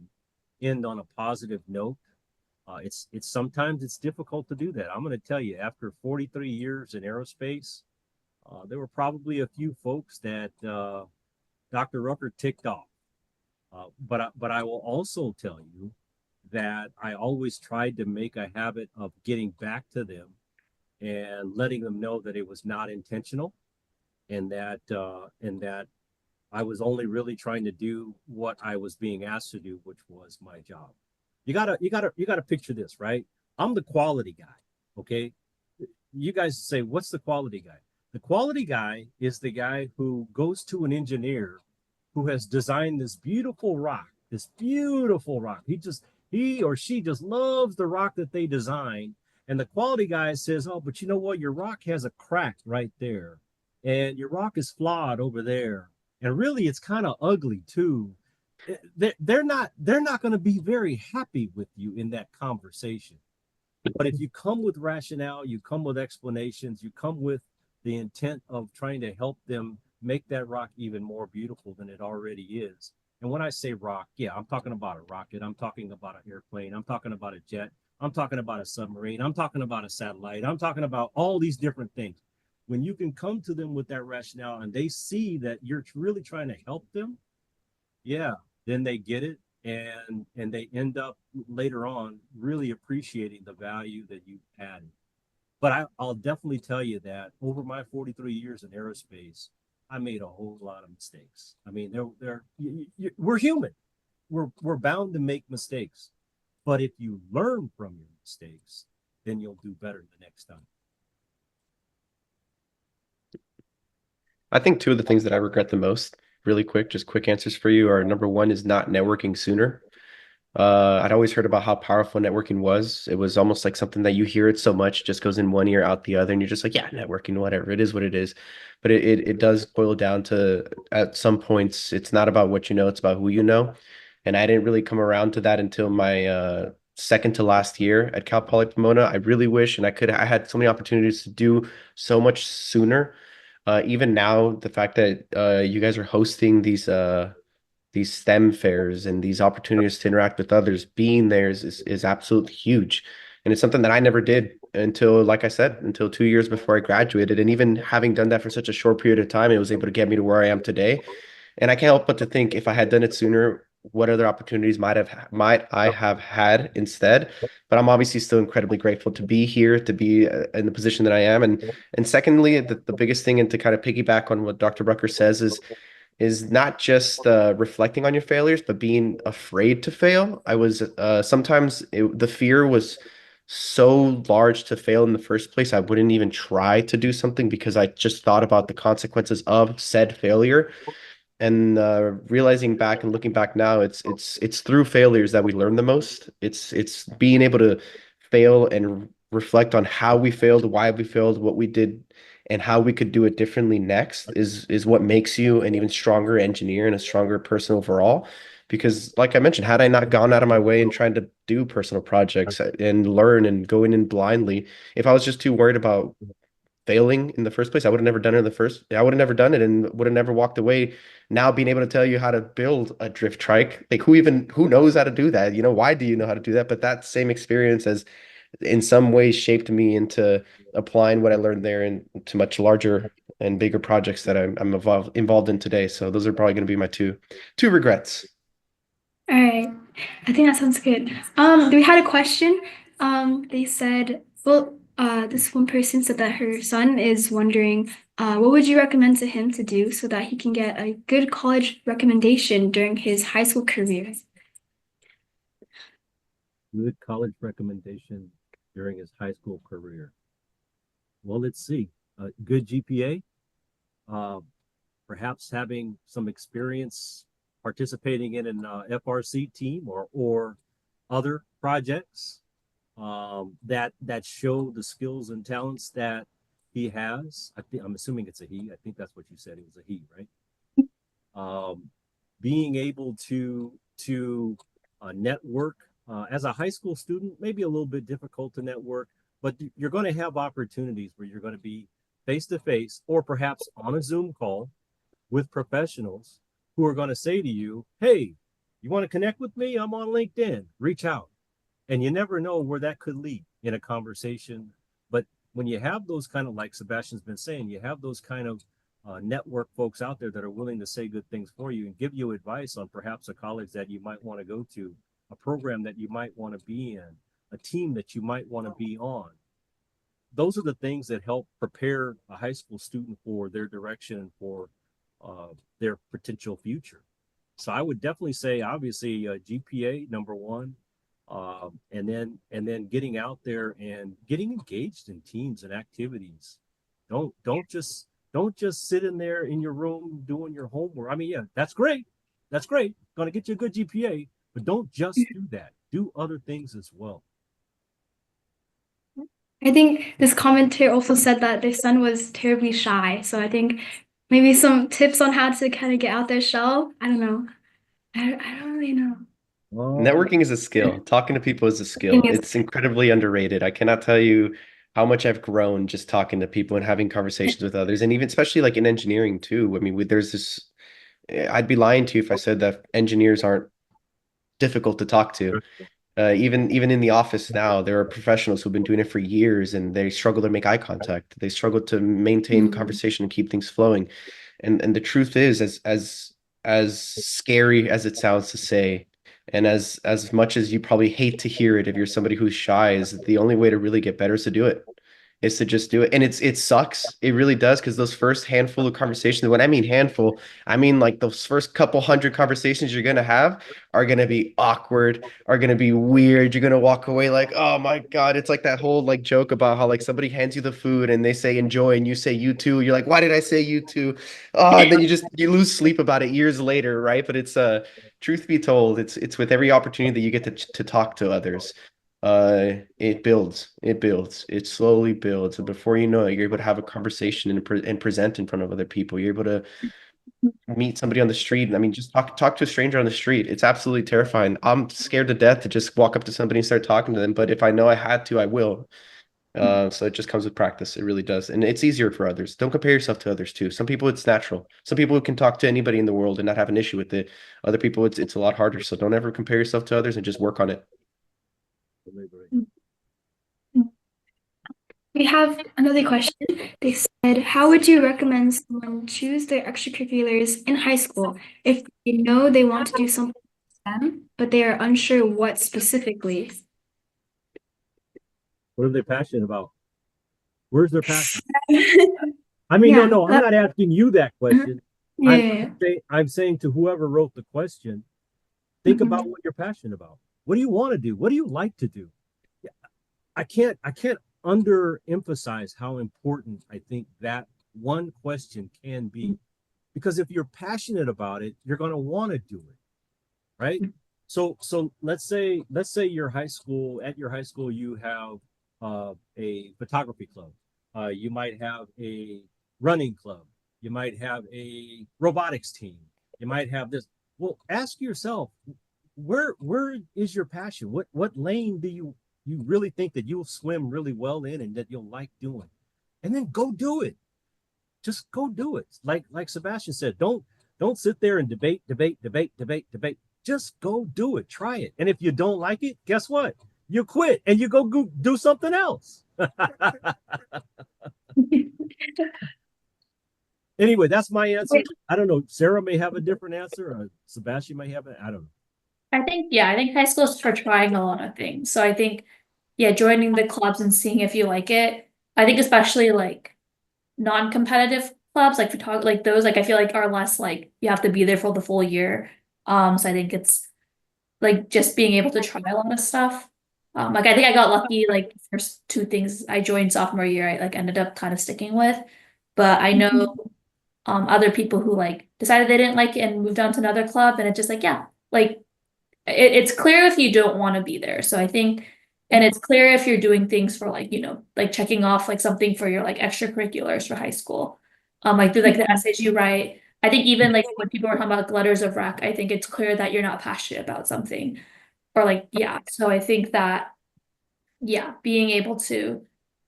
end on a positive note. It's sometimes it's difficult to do that. I'm going to tell you, after 43 years in aerospace, there were probably a few folks that Dr. Rucker ticked off. But I will also tell you that I always tried to make a habit of getting back to them and letting them know that it was not intentional, and that I was only really trying to do what I was being asked to do, which was my job. You gotta picture this, right? I'm the quality guy. Okay. You guys say, what's the quality guy? The quality guy is the guy who goes to an engineer who has designed this beautiful rock, this beautiful rock. He or she just loves the rock that they design. And the quality guy says, oh, but you know what? Your rock has a crack right there. And your rock is flawed over there. And really, it's kind of ugly too. They're not going to be very happy with you in that conversation. But if you come with rationale, you come with explanations, you come with the intent of trying to help them make that rock even more beautiful than it already is. And when I say rock, yeah, I'm talking about a rocket, I'm talking about an airplane, I'm talking about a jet, I'm talking about a submarine, I'm talking about a satellite, I'm talking about all these different things. When you can come to them with that rationale and they see that you're really trying to help them, yeah, then they get it, and they end up later on really appreciating the value that you added. But I'll definitely tell you that over my 43 years in aerospace, I made a whole lot of mistakes. I mean, we're human. We're bound to make mistakes. But if you learn from your mistakes, then you'll do better the next time. I think two of the things that I regret the most, really quick, just quick answers for you, are number one is not networking sooner. I'd always heard about how powerful networking was. It was almost like something that you hear it so much, just goes in one ear, out the other, and you're just like, yeah, networking, whatever. It is what it is. But it does boil down to, at some points, it's not about what you know, it's about who you know. And I didn't really come around to that until my second to last year at Cal Poly Pomona. I really wish, and I had so many opportunities to do so much sooner. Even now, the fact that you guys are hosting these STEM fairs and these opportunities to interact with others, being there is absolutely huge. And it's something that I never did until, like I said, until 2 years before I graduated. And even having done that for such a short period of time, it was able to get me to where I am today. And I can't help but to think, if I had done it sooner, what other opportunities might I have had instead? But I'm obviously still incredibly grateful to be here, to be in the position that I am. And secondly, the biggest thing, and to kind of piggyback on what Dr. Rucker says, is not just reflecting on your failures, but being afraid to fail. I was sometimes the fear was so large to fail in the first place, I wouldn't even try to do something because I just thought about the consequences of said failure. And realizing back and looking back now, it's through failures that we learn the most. It's being able to fail and reflect on how we failed, why we failed, what we did, and how we could do it differently next is what makes you an even stronger engineer and a stronger person overall. Because, like I mentioned, had I not gone out of my way and trying to do personal projects and learn and going in blindly, if I was just too worried about failing in the first place, I would have never done it I would have never done it and would have never walked away. Now being able to tell you how to build a drift trike, like who knows how to do that? Why do you know how to do that? But that same experience has in some ways shaped me into applying what I learned there into much larger and bigger projects that I'm involved in today. So those are probably going to be my two regrets. All right. I think that sounds good. We had a question. They said, well, this one person said that her son is wondering, what would you recommend to him to do so that he can get a good college recommendation during his high school career? Good college recommendation during his high school career. Well, let's see. Good GPA, perhaps having some experience participating in an FRC team or other projects that show the skills and talents that he has. I'm assuming it's a he. I think that's what you said. It was a he, right? Being able to network as a high school student, maybe a little bit difficult to network, but you're going to have opportunities where you're going to be face to face or perhaps on a Zoom call with professionals who are going to say to you, hey, you want to connect with me? I'm on LinkedIn. Reach out. And you never know where that could lead in a conversation. But when you have those kind of, like Sebastian's been saying, you have those kind of network folks out there that are willing to say good things for you and give you advice on perhaps a college that you might want to go to, a program that you might want to be in, a team that you might want to be on. those are the things that help prepare a high school student for their direction and for their potential future. So I would definitely say, obviously, GPA number one, and then getting out there and getting engaged in teams and activities. Don't just sit in there in your room doing your homework. I mean, yeah, that's great. That's great. Going to get you a good GPA, but don't just do that. Do other things as well. I think this commenter also said that their son was terribly shy. So I think maybe some tips on how to kind of get out their shell. I don't know. I don't really know. Networking is a skill. Talking to people is a skill. It's incredibly underrated. I cannot tell you how much I've grown just talking to people and having conversations with others, and even especially like in engineering too. I mean, there's this. I'd be lying to you if I said that engineers aren't difficult to talk to. Even in the office now, there are professionals who've been doing it for years, and they struggle to make eye contact. They struggle to maintain conversation and keep things flowing. And the truth is, as scary as it sounds to say, and as much as you probably hate to hear it, if you're somebody who's shy, is the only way to really get better is to do it. Is to just do it. And it sucks. It really does, because those first handful of conversations, when I mean handful, I mean like those first couple hundred conversations you're gonna have are gonna be awkward, are gonna be weird. You're gonna walk away like, oh my God. It's like that whole like joke about how like somebody hands you the food and they say enjoy and you say you too. You're like, why did I say you too? Oh, and then you lose sleep about it years later, right? But it's truth be told, it's with every opportunity that you get to talk to others. It builds, it slowly builds, and before you know it, you're able to have a conversation and present in front of other people. You're able to meet somebody on the street, and I mean, just talk to a stranger on the street. It's absolutely terrifying. I'm scared to death to just walk up to somebody and start talking to them, but if I know I had to, I will. So it just comes with practice. It really does, and it's easier for others. Don't compare yourself to others too. Some people it's natural. Some people can talk to anybody in the world and not have an issue with it. Other people it's a lot harder. So don't ever compare yourself to others, and just work on it. We have another question. They said, how would you recommend someone choose their extracurriculars in high school if they know they want to do something with them, but they are unsure what specifically? What are they passionate about? Where's their passion? I mean, Yeah, no, I'm not asking you that question. Yeah. I'm saying to whoever wrote the question, think about what you're passionate about. What do you want to do? What do you like to do? I can't underemphasize how important I think that one question can be, because if you're passionate about it, you're going to want to do it, right? So let's say your high school, at your high school you have a photography club, you might have a running club, you might have a robotics team, you might have this. Well, ask yourself, where is your passion? What lane do you really think that you'll swim really well in and that you'll like doing? And then go do it. Just go do it. Like Sebastian said, don't sit there and debate. Just go do it. Try it. And if you don't like it, guess what? You quit and you go do something else. Anyway, that's my answer. I don't know. Sarah may have a different answer, or Sebastian may have it. I don't know. I think high school is for trying a lot of things. So I think, joining the clubs and seeing if you like it. I think especially like non-competitive clubs, like photography, like those, like I feel like are less like you have to be there for the full year. So I think it's like just being able to try a lot of stuff. Like I think I got lucky, like first two things I joined sophomore year, I like ended up kind of sticking with. But I know other people who like decided they didn't like it and moved on to another club, and it's just like, like it's clear if you don't want to be there. So I think, and it's clear if you're doing things for like, like checking off like something for your like extracurriculars for high school. Like through like the essays you write. I think even like when people are talking about like letters of rec, I think it's clear that you're not passionate about something. Or like, so I think that, being able to,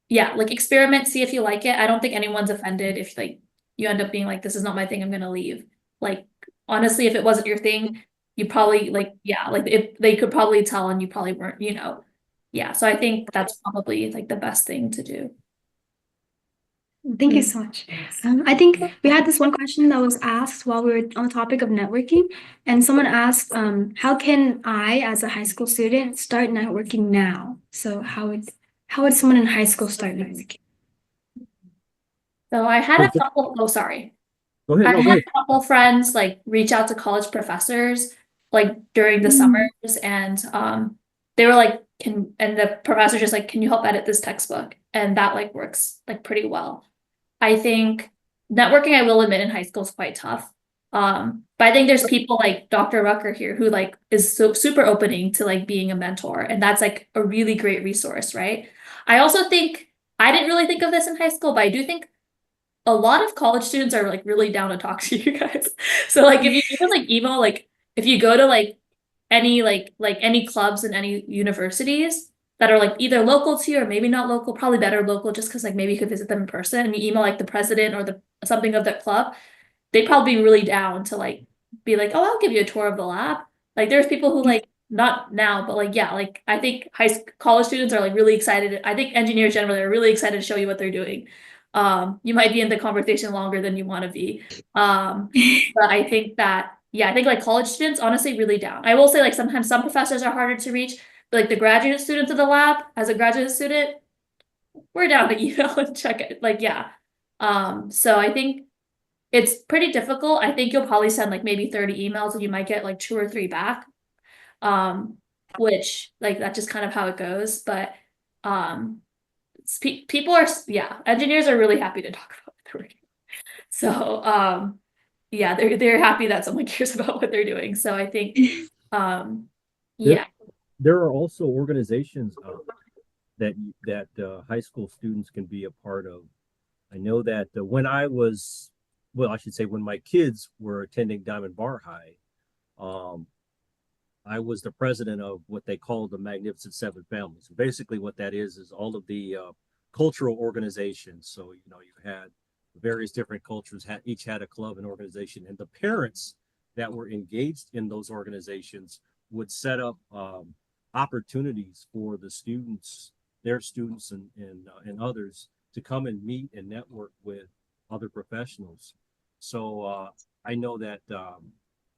like experiment, see if you like it. I don't think anyone's offended if like you end up being like, this is not my thing, I'm gonna leave. Like, honestly, if it wasn't your thing, you probably like, like if they could probably tell and you probably weren't, So I think that's probably like the best thing to do. Thank you so much. I think we had this one question that was asked while we were on the topic of networking, and someone asked, how can I, as a high school student, start networking now? So how how would someone in high school start networking? So I had So a just- couple, oh, sorry. Go ahead. I No, go had ahead. a couple friends like reach out to college professors like during the Mm. summers, and they were like, and the professor just like, can you help edit this textbook? And that like works like pretty well. I think networking, I will admit, in high school is quite tough. But I think there's people like Dr. Rucker here who like is so super opening to like being a mentor, and that's like a really great resource, right? I also think I didn't really think of this in high school, but I do think a lot of college students are like really down to talk to you guys. So like if you even like email, like if you go to like any clubs in any universities that are like either local to you or maybe not local, probably better local just because like maybe you could visit them in person, and you email like the president or the something of that club, they'd probably be really down to like be like, oh, I'll give you a tour of the lab. Like there's people who like not now, but like yeah, like I think college students are like really excited. I think engineers generally are really excited to show you what they're doing. You might be in the conversation longer than you want to be. But I think that yeah, I think like college students honestly really down. I will say like sometimes some professors are harder to reach, but like the graduate students of the lab, as a graduate student, we're down to email and check it. Like yeah. So I think it's pretty difficult. I think you'll probably send like maybe 30 emails and you might get like 2 or 3 back. Which like that's just kind of how it goes. But people are yeah, engineers are really happy to talk about what they're doing. So yeah, they're happy that someone cares about what they're doing. So I think yeah. There are also organizations that high school students can be a part of. I know that when I was, well, I should say when my kids were attending Diamond Bar High, um, I was the president of what they call the Magnificent Seven Families. Basically, what that is all of the cultural organizations. So, you know, you had various different cultures, each had a club and organization, and the parents that were engaged in those organizations would set up opportunities for the students, their students, and others to come and meet and network with other professionals. So I know that.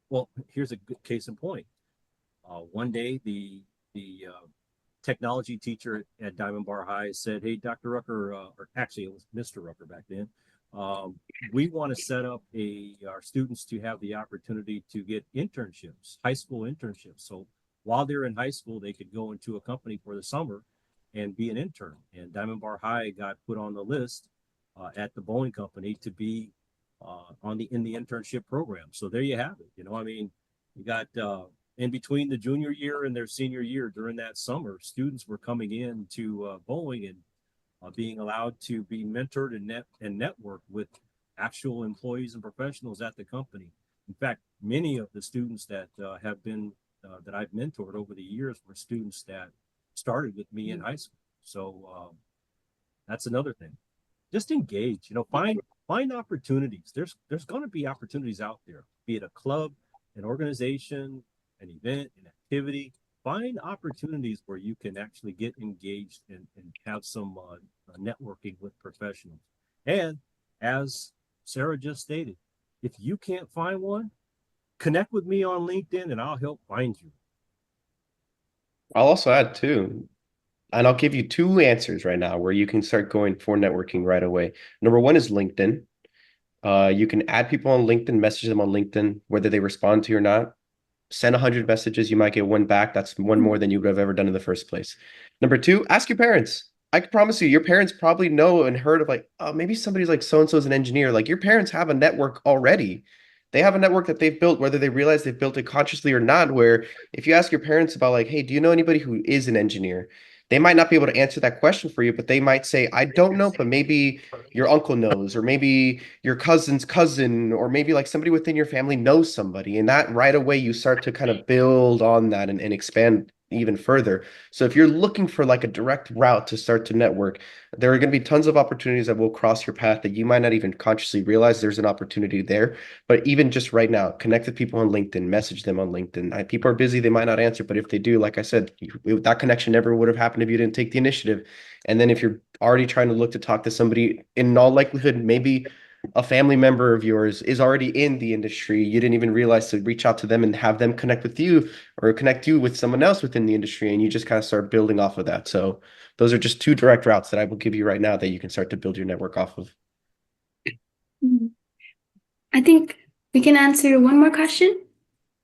Well, here's a good case in point. One day, the technology teacher at Diamond Bar High said, "Hey, Dr. Rucker, or actually it was Mr. Rucker back then. We want to set up our students to have the opportunity to get internships, high school internships. So while they're in high school, they could go into a company for the summer and be an intern." And Diamond Bar High got put on the list at the Boeing company to be in the internship program. So there you have it. You know, I mean, you got in between the junior year and their senior year during that summer, students were coming in to Boeing and being allowed to be mentored and network with actual employees and professionals at the company. In fact, many of the students that have been that I've mentored over the years were students that started with me in high school. So that's another thing. Just engage. You know, find opportunities. There's going to be opportunities out there, be it a club, an organization, an event, an activity. Find opportunities where you can actually get engaged and have some networking with professionals. And as Sarah just stated, if you can't find one, connect with me on LinkedIn and I'll help find you. I'll also add too, and I'll give you 2 answers right now where you can start going for networking right away. Number 1 is LinkedIn. You can add people on LinkedIn, message them on LinkedIn, whether they respond to you or not. Send 100 messages, you might get 1 back. That's 1 more than you would have ever done in the first place. Number 2, ask your parents. I can promise you, your parents probably know and heard of like, oh, maybe somebody's like so-and-so is an engineer. Like your parents have a network already. They have a network that they've built, whether they realize they've built it consciously or not, where if you ask your parents about like, hey, do you know anybody who is an engineer? They might not be able to answer that question for you, but they might say, I don't know, but maybe your uncle knows, or maybe your cousin's cousin, or maybe like somebody within your family knows somebody. And that right away, you start to kind of build on that and expand even further. So if you're looking for like a direct route to start to network, there are going to be tons of opportunities that will cross your path that you might not even consciously realize there's an opportunity there. But even just right now, connect with people on LinkedIn, message them on LinkedIn. People are busy, they might not answer, but if they do, like I said, that connection never would have happened if you didn't take the initiative. And then if you're already trying to look to talk to somebody, in all likelihood, maybe a family member of yours is already in the industry. You didn't even realize to reach out to them and have them connect with you or connect you with someone else within the industry. And you just kind of start building off of that. So those are just two direct routes that I will give you right now that you can start to build your network off of. I think we can answer one more question.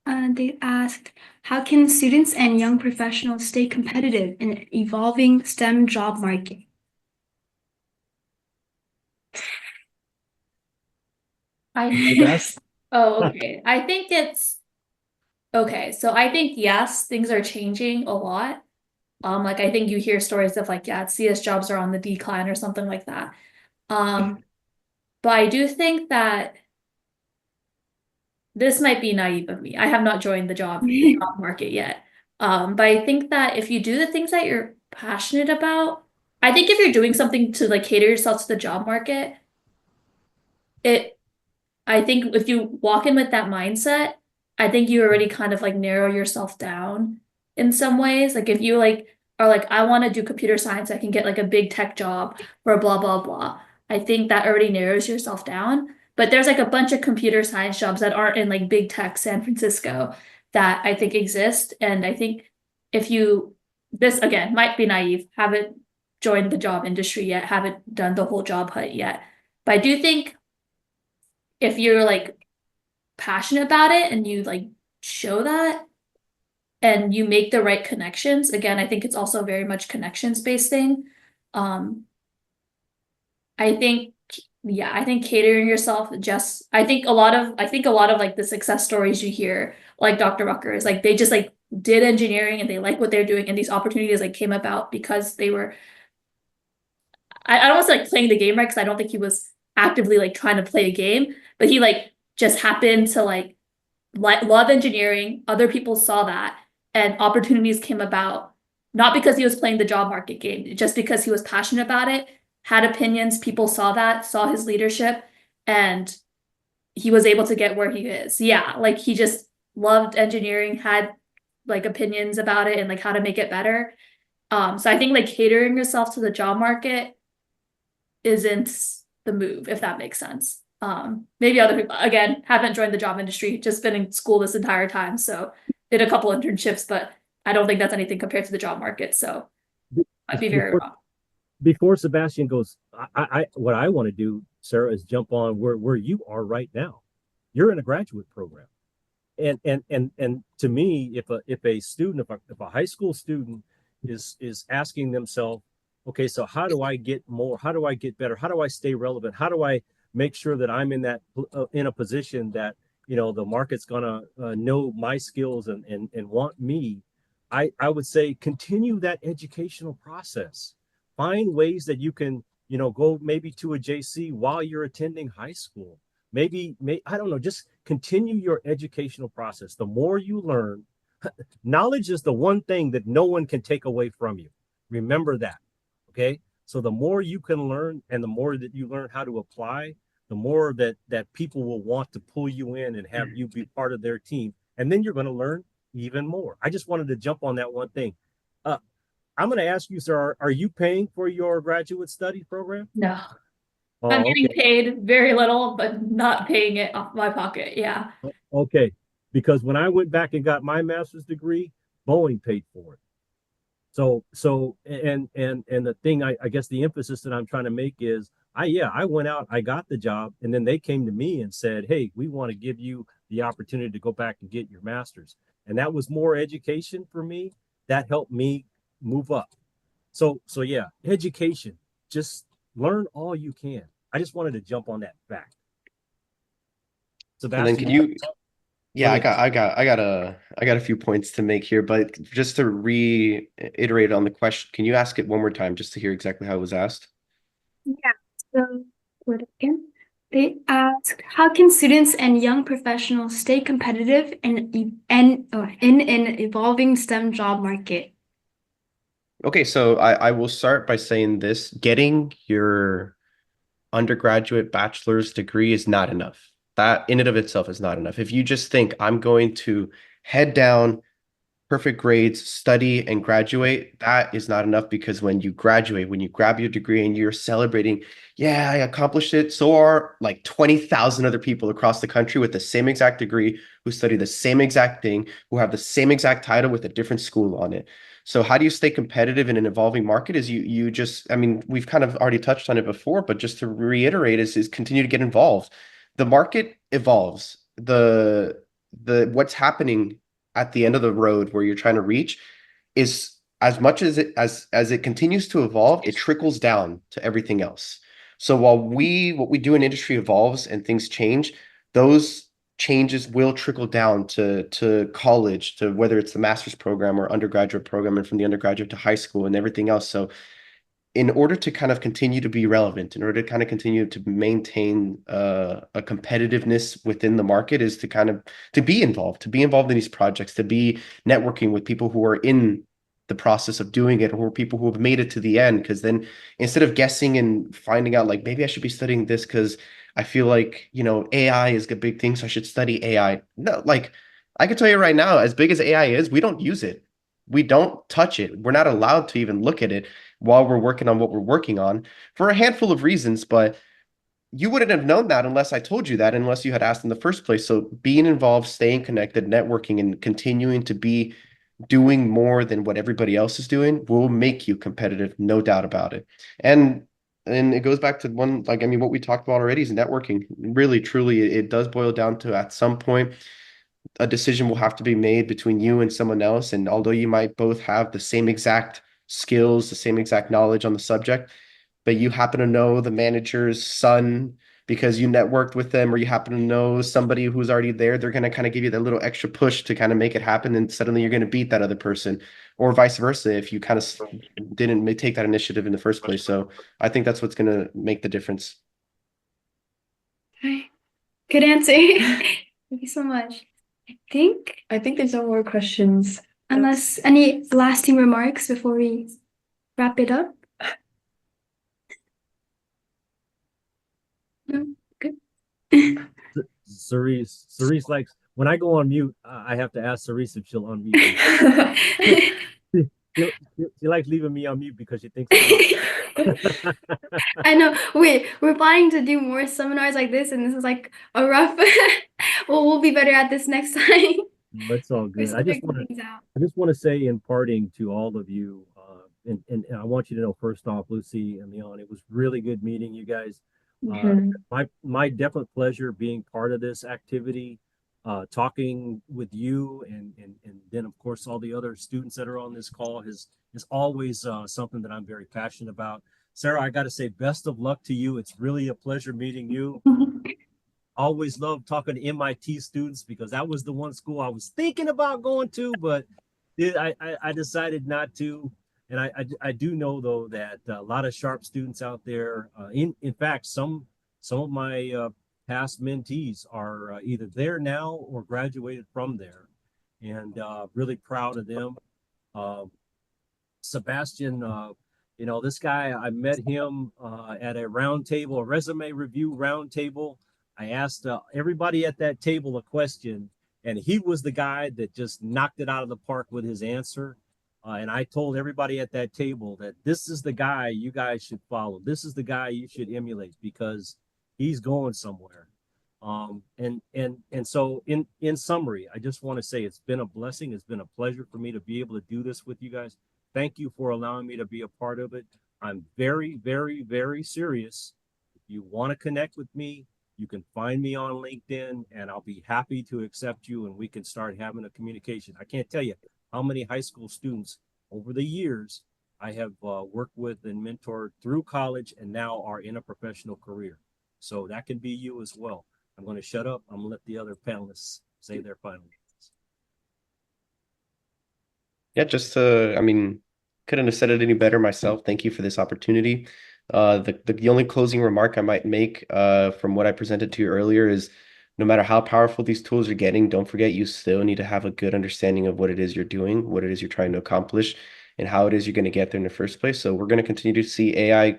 They asked, how can students and young professionals stay competitive in an evolving STEM job market? Oh, okay. I think it's okay. So I think yes, things are changing a lot. Like I think you hear stories of like, yeah, CS jobs are on the decline or something like that. But I do think that this might be naive of me. I have not joined the job market yet. But I think that if you do the things that you're passionate about, I think if you're doing something to like cater yourself to the job market, I think if you walk in with that mindset, I think you already kind of like narrow yourself down in some ways. Like if you like are like, I want to do computer science, I can get like a big tech job or blah blah blah. I think that already narrows yourself down. But there's like a bunch of computer science jobs that aren't in like big tech San Francisco that I think exist. And I think if you this again might be naive, haven't joined the job industry yet, haven't done the whole job hunt yet. But I do think if you're like passionate about it and you like show that and you make the right connections, again, I think it's also very much connections based thing. I think yeah, I think catering yourself just I think a lot of like the success stories you hear, like Dr. Rucker is like they just like did engineering and they like what they're doing and these opportunities like came about because they were I don't want to say like playing the game right because I don't think he was actively like trying to play a game, but he like just happened to like love engineering. Other people saw that and opportunities came about, not because he was playing the job market game, just because he was passionate about it, had opinions. People saw that, saw his leadership, and he was able to get where he is. Yeah, like he just loved engineering, had like opinions about it and like how to make it better. So I think like catering yourself to the job market isn't the move, if that makes sense. Maybe other people, again, haven't joined the job industry, just been in school this entire time. So did a couple internships, but I don't think that's anything compared to the job market. So I'd be very wrong. Before Sebastian goes, what I want to do, Sarah, is jump on where you are right now. You're in a graduate program. And to me, if a student, if a high school student is asking themselves, okay, so how do I get more? How do I get better? How do I stay relevant? How do I make sure that I'm in a position that the market's gonna know my skills and want me? I would say continue that educational process. Find ways that you can go maybe to a JC while you're attending high school. Maybe I don't know, just continue your educational process. The more you learn, knowledge is the one thing that no one can take away from you. Remember that. Okay. So the more you can learn and the more that you learn how to apply, the more that people will want to pull you in and have you be part of their team. And then you're going to learn even more. I just wanted to jump on that one thing. I'm going to ask you, sir, are you paying for your graduate study program? No. Oh, I'm getting okay. paid very little, but not paying it off my pocket. Yeah. Okay. Because when I went back and got my master's degree, Boeing paid for it. So and the thing I guess the emphasis that I'm trying to make is I went out, I got the job, and then they came to me and said, hey, we want to give you the opportunity to go back and get your master's. And that was more education for me. That helped me move up. So yeah, education. Just learn all you can. I just wanted to jump on that fact. And then Sebastian, can you yeah, I got a few points to make here, but just to reiterate on the question, can you ask it one more time just to hear exactly how it was asked? Yeah. So, what again? They asked, how can students and young professionals stay competitive in an evolving STEM job market? Okay, so I will start by saying this. Getting your undergraduate bachelor's degree is not enough. That in and of itself is not enough. If you just think I'm going to head down, perfect grades, study, and graduate, that is not enough, because when you graduate, when you grab your degree and you're celebrating, yeah, I accomplished it, so are like 20,000 other people across the country with the same exact degree, who study the same exact thing, who have the same exact title with a different school on it. So how do you stay competitive in an evolving market? Is you just, I mean, we've kind of already touched on it before, but just to reiterate, is continue to get involved. The market evolves. The what's happening at the end of the road where you're trying to reach is, as much as it continues to evolve, it trickles down to everything else. So while what we do in industry evolves and things change, those changes will trickle down to college, to whether it's the master's program or undergraduate program, and from the undergraduate to high school and everything else. So in order to kind of continue to be relevant, in order to kind of continue to maintain a competitiveness within the market, is to kind of to be involved in these projects, to be networking with people who are in the process of doing it, or people who have made it to the end. Because then, instead of guessing and finding out like, maybe I should be studying this because I feel like, AI is a big thing, so I should study AI. No, like, I can tell you right now, as big as AI is, we don't use it. We don't touch it. We're not allowed to even look at it while we're working on what we're working on, for a handful of reasons. But you wouldn't have known that unless I told you that, unless you had asked in the first place. So being involved, staying connected, networking, and continuing to be doing more than what everybody else is doing will make you competitive, no doubt about it. And it goes back to one, like, I mean, what we talked about already is networking. Really, truly, it does boil down to, at some point, a decision will have to be made between you and someone else. And although you might both have the same exact skills, the same exact knowledge on the subject, but you happen to know the manager's son because you networked with them, or you happen to know somebody who's already there, they're going to kind of give you that little extra push to kind of make it happen. And suddenly you're going to beat that other person, or vice versa, if you kind of didn't take that initiative in the first place. So I think that's what's going to make the difference. Okay. Good answer. Thank you so much. I think there's no more questions. Unless any lasting remarks before we wrap it up. No? Good. Cerise likes, when I go on mute, I have to ask Cerise if she'll unmute me. She likes leaving me on mute because she thinks I know. Wait, we're planning to do more seminars like this, and this is like a rough. Well, we'll be better at this next time. That's all We're good. still I just figuring want things out. to say, in parting to all of you, and I want you to know, first off, Lucy and Leon, it was really good meeting you guys. My definite pleasure being part of this activity, talking with you, and then of course all the other students that are on this call is always something that I'm very passionate about. Sarah, I got to say, best of luck to you. It's really a pleasure meeting you. Always love talking to MIT students, because that was the one school I was thinking about going to, but I decided not to. And I do know, though, that a lot of sharp students out there. In fact, some of my past mentees are either there now or graduated from there, and really proud of them. Sebastian, this guy, I met him at a roundtable, a resume review roundtable. I asked everybody at that table a question, and he was the guy that just knocked it out of the park with his answer. And I told everybody at that table that this is the guy you guys should follow. This is the guy you should emulate, because he's going somewhere. And so in summary, I just want to say it's been a blessing. It's been a pleasure for me to be able to do this with you guys. Thank you for allowing me to be a part of it. I'm very, very, very serious. If you want to connect with me, you can find me on LinkedIn, and I'll be happy to accept you, and we can start having a communication. I can't tell you how many high school students over the years I have worked with and mentored through college, and now are in a professional career. So that can be you as well. I'm going to shut up. I'm going to let the other panelists say their final words. Yeah, just I mean, couldn't have said it any better myself. Thank you for this opportunity. The only closing remark I might make from what I presented to you earlier is, no matter how powerful these tools are getting, don't forget you still need to have a good understanding of what it is you're doing, what it is you're trying to accomplish, and how it is you're going to get there in the first place. So we're going to continue to see AI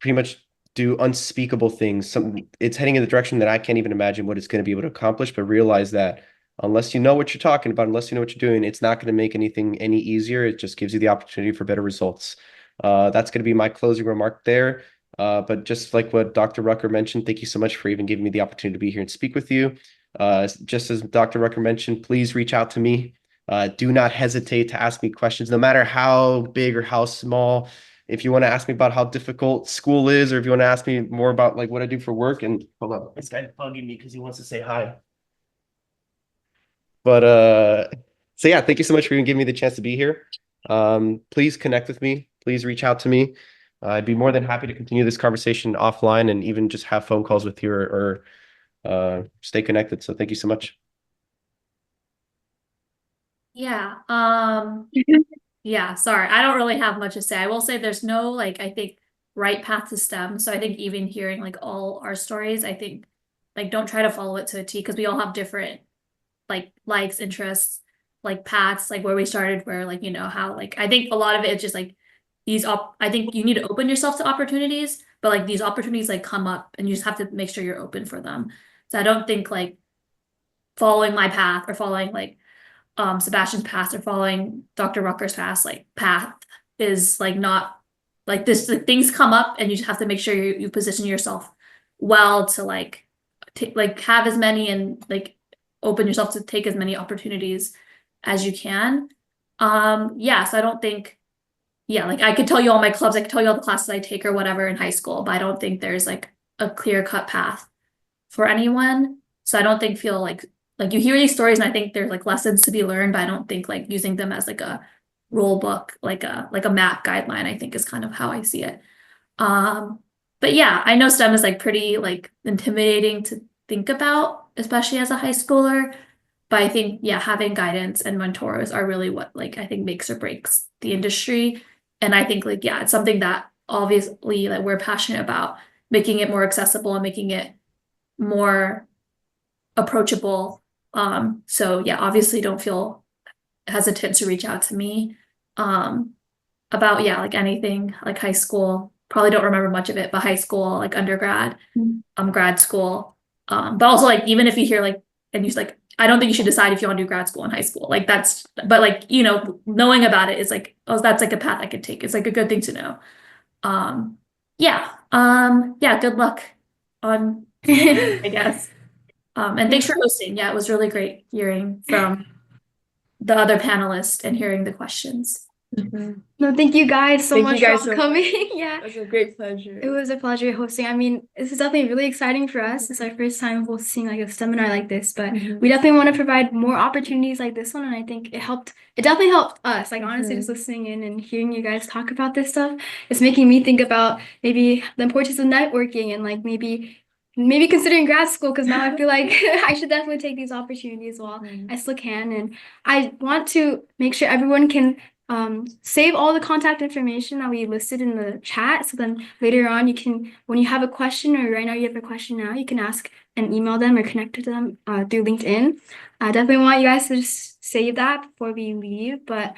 pretty much do unspeakable things. It's heading in the direction that I can't even imagine what it's going to be able to accomplish, but realize that unless you know what you're talking about, unless you know what you're doing, it's not going to make anything any easier. It just gives you the opportunity for better results. That's going to be my closing remark there. But just like what Dr. Rucker mentioned, thank you so much for even giving me the opportunity to be here and speak with you. Just as Dr. Rucker mentioned, please reach out to me. Do not hesitate to ask me questions, no matter how big or how small. If you want to ask me about how difficult school is, or if you want to ask me more about like what I do for work, and hold on, this guy's bugging me because he wants to say hi. But so yeah, thank you so much for even giving me the chance to be here. Please connect with me. Please reach out to me. I'd be more than happy to continue this conversation offline and even just have phone calls with you or stay connected. So thank you so much. Yeah. Yeah, sorry. I don't really have much to say. I will say there's no like I think right path to STEM. So I think even hearing like all our stories, I think like don't try to follow it to a T because we all have different like likes, interests, like paths, like where we started, where like how like I think a lot of it is just like I think you need to open yourself to opportunities, but like these opportunities like come up and you just have to make sure you're open for them. So I don't think like following my path or following like Sebastian's path or following Dr. Rucker's path is like not like this like, things come up and you just have to make sure you position yourself well to like have as many and like open yourself to take as many opportunities as you can. Yeah, so I don't think like I could tell you all my clubs, I could tell you all the classes I take or whatever in high school, but I don't think there's like a clear-cut path for anyone. So I don't think feel like you hear these stories and I think there's like lessons to be learned, but I don't think like using them as like a rule book, like a map guideline, I think is kind of how I see it. But yeah, I know STEM is like pretty like intimidating to think about, especially as a high schooler. But I think yeah, having guidance and mentors are really what like I think makes or breaks the industry. And I think like yeah, it's something that obviously that we're passionate about, making it more accessible and making it more approachable. So yeah, obviously don't feel hesitant to reach out to me about yeah, like anything like high school. Probably don't remember much of it, but high school, like undergrad, grad school. But also like even if you hear like and you like, I don't think you should decide if you want to do grad school in high school. Like that's but like, knowing about it is like, oh, that's like a path I could take. It's like a good thing to know. Yeah. Yeah, good luck on I guess. And thanks for hosting. Yeah, it was really great hearing from the other panelists and hearing the questions. No, thank you guys so Thank much you guys for so coming. Yeah, It was a great pleasure. it was a pleasure hosting. I mean, this is definitely really exciting for us. It's our first time hosting like a seminar like this, but we definitely want to provide more opportunities like this one. And I think it definitely helped us. Like honestly, just listening in and hearing you guys talk about this stuff, it's making me think about maybe the importance of networking and like maybe considering grad school because now I feel like I should definitely take these opportunities while I still can. And I want to make sure everyone can save all the contact information that we listed in the chat. So then later on, you can, when you have a question or right now you have a question now, you can ask and email them or connect with them through LinkedIn. I definitely want you guys to just save that before we leave. But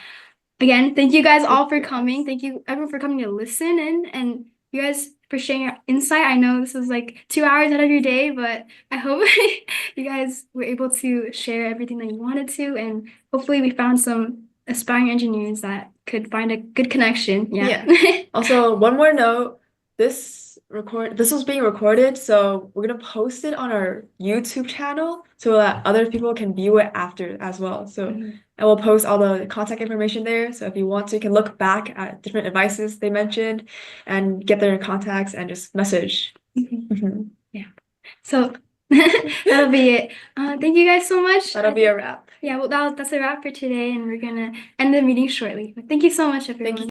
again, thank you guys all for coming. Thank you everyone for coming to listen in and you guys for sharing your insight. I know this is like 2 hours out of your day, but I hope you guys were able to share everything that you wanted to. And hopefully we found some aspiring engineers that could find a good connection. Yeah. Also, one more note, this was being recorded, so we're gonna post it on our YouTube channel so that other people can view it after as well. So and we'll post all the contact information there. So if you want to, you can look back at different advices they mentioned and get their contacts and just message. Yeah. So that'll be it. Thank you guys so much. That'll be a wrap. Yeah, well, that's a wrap for today, and we're gonna end the meeting shortly. But thank you so much, everyone.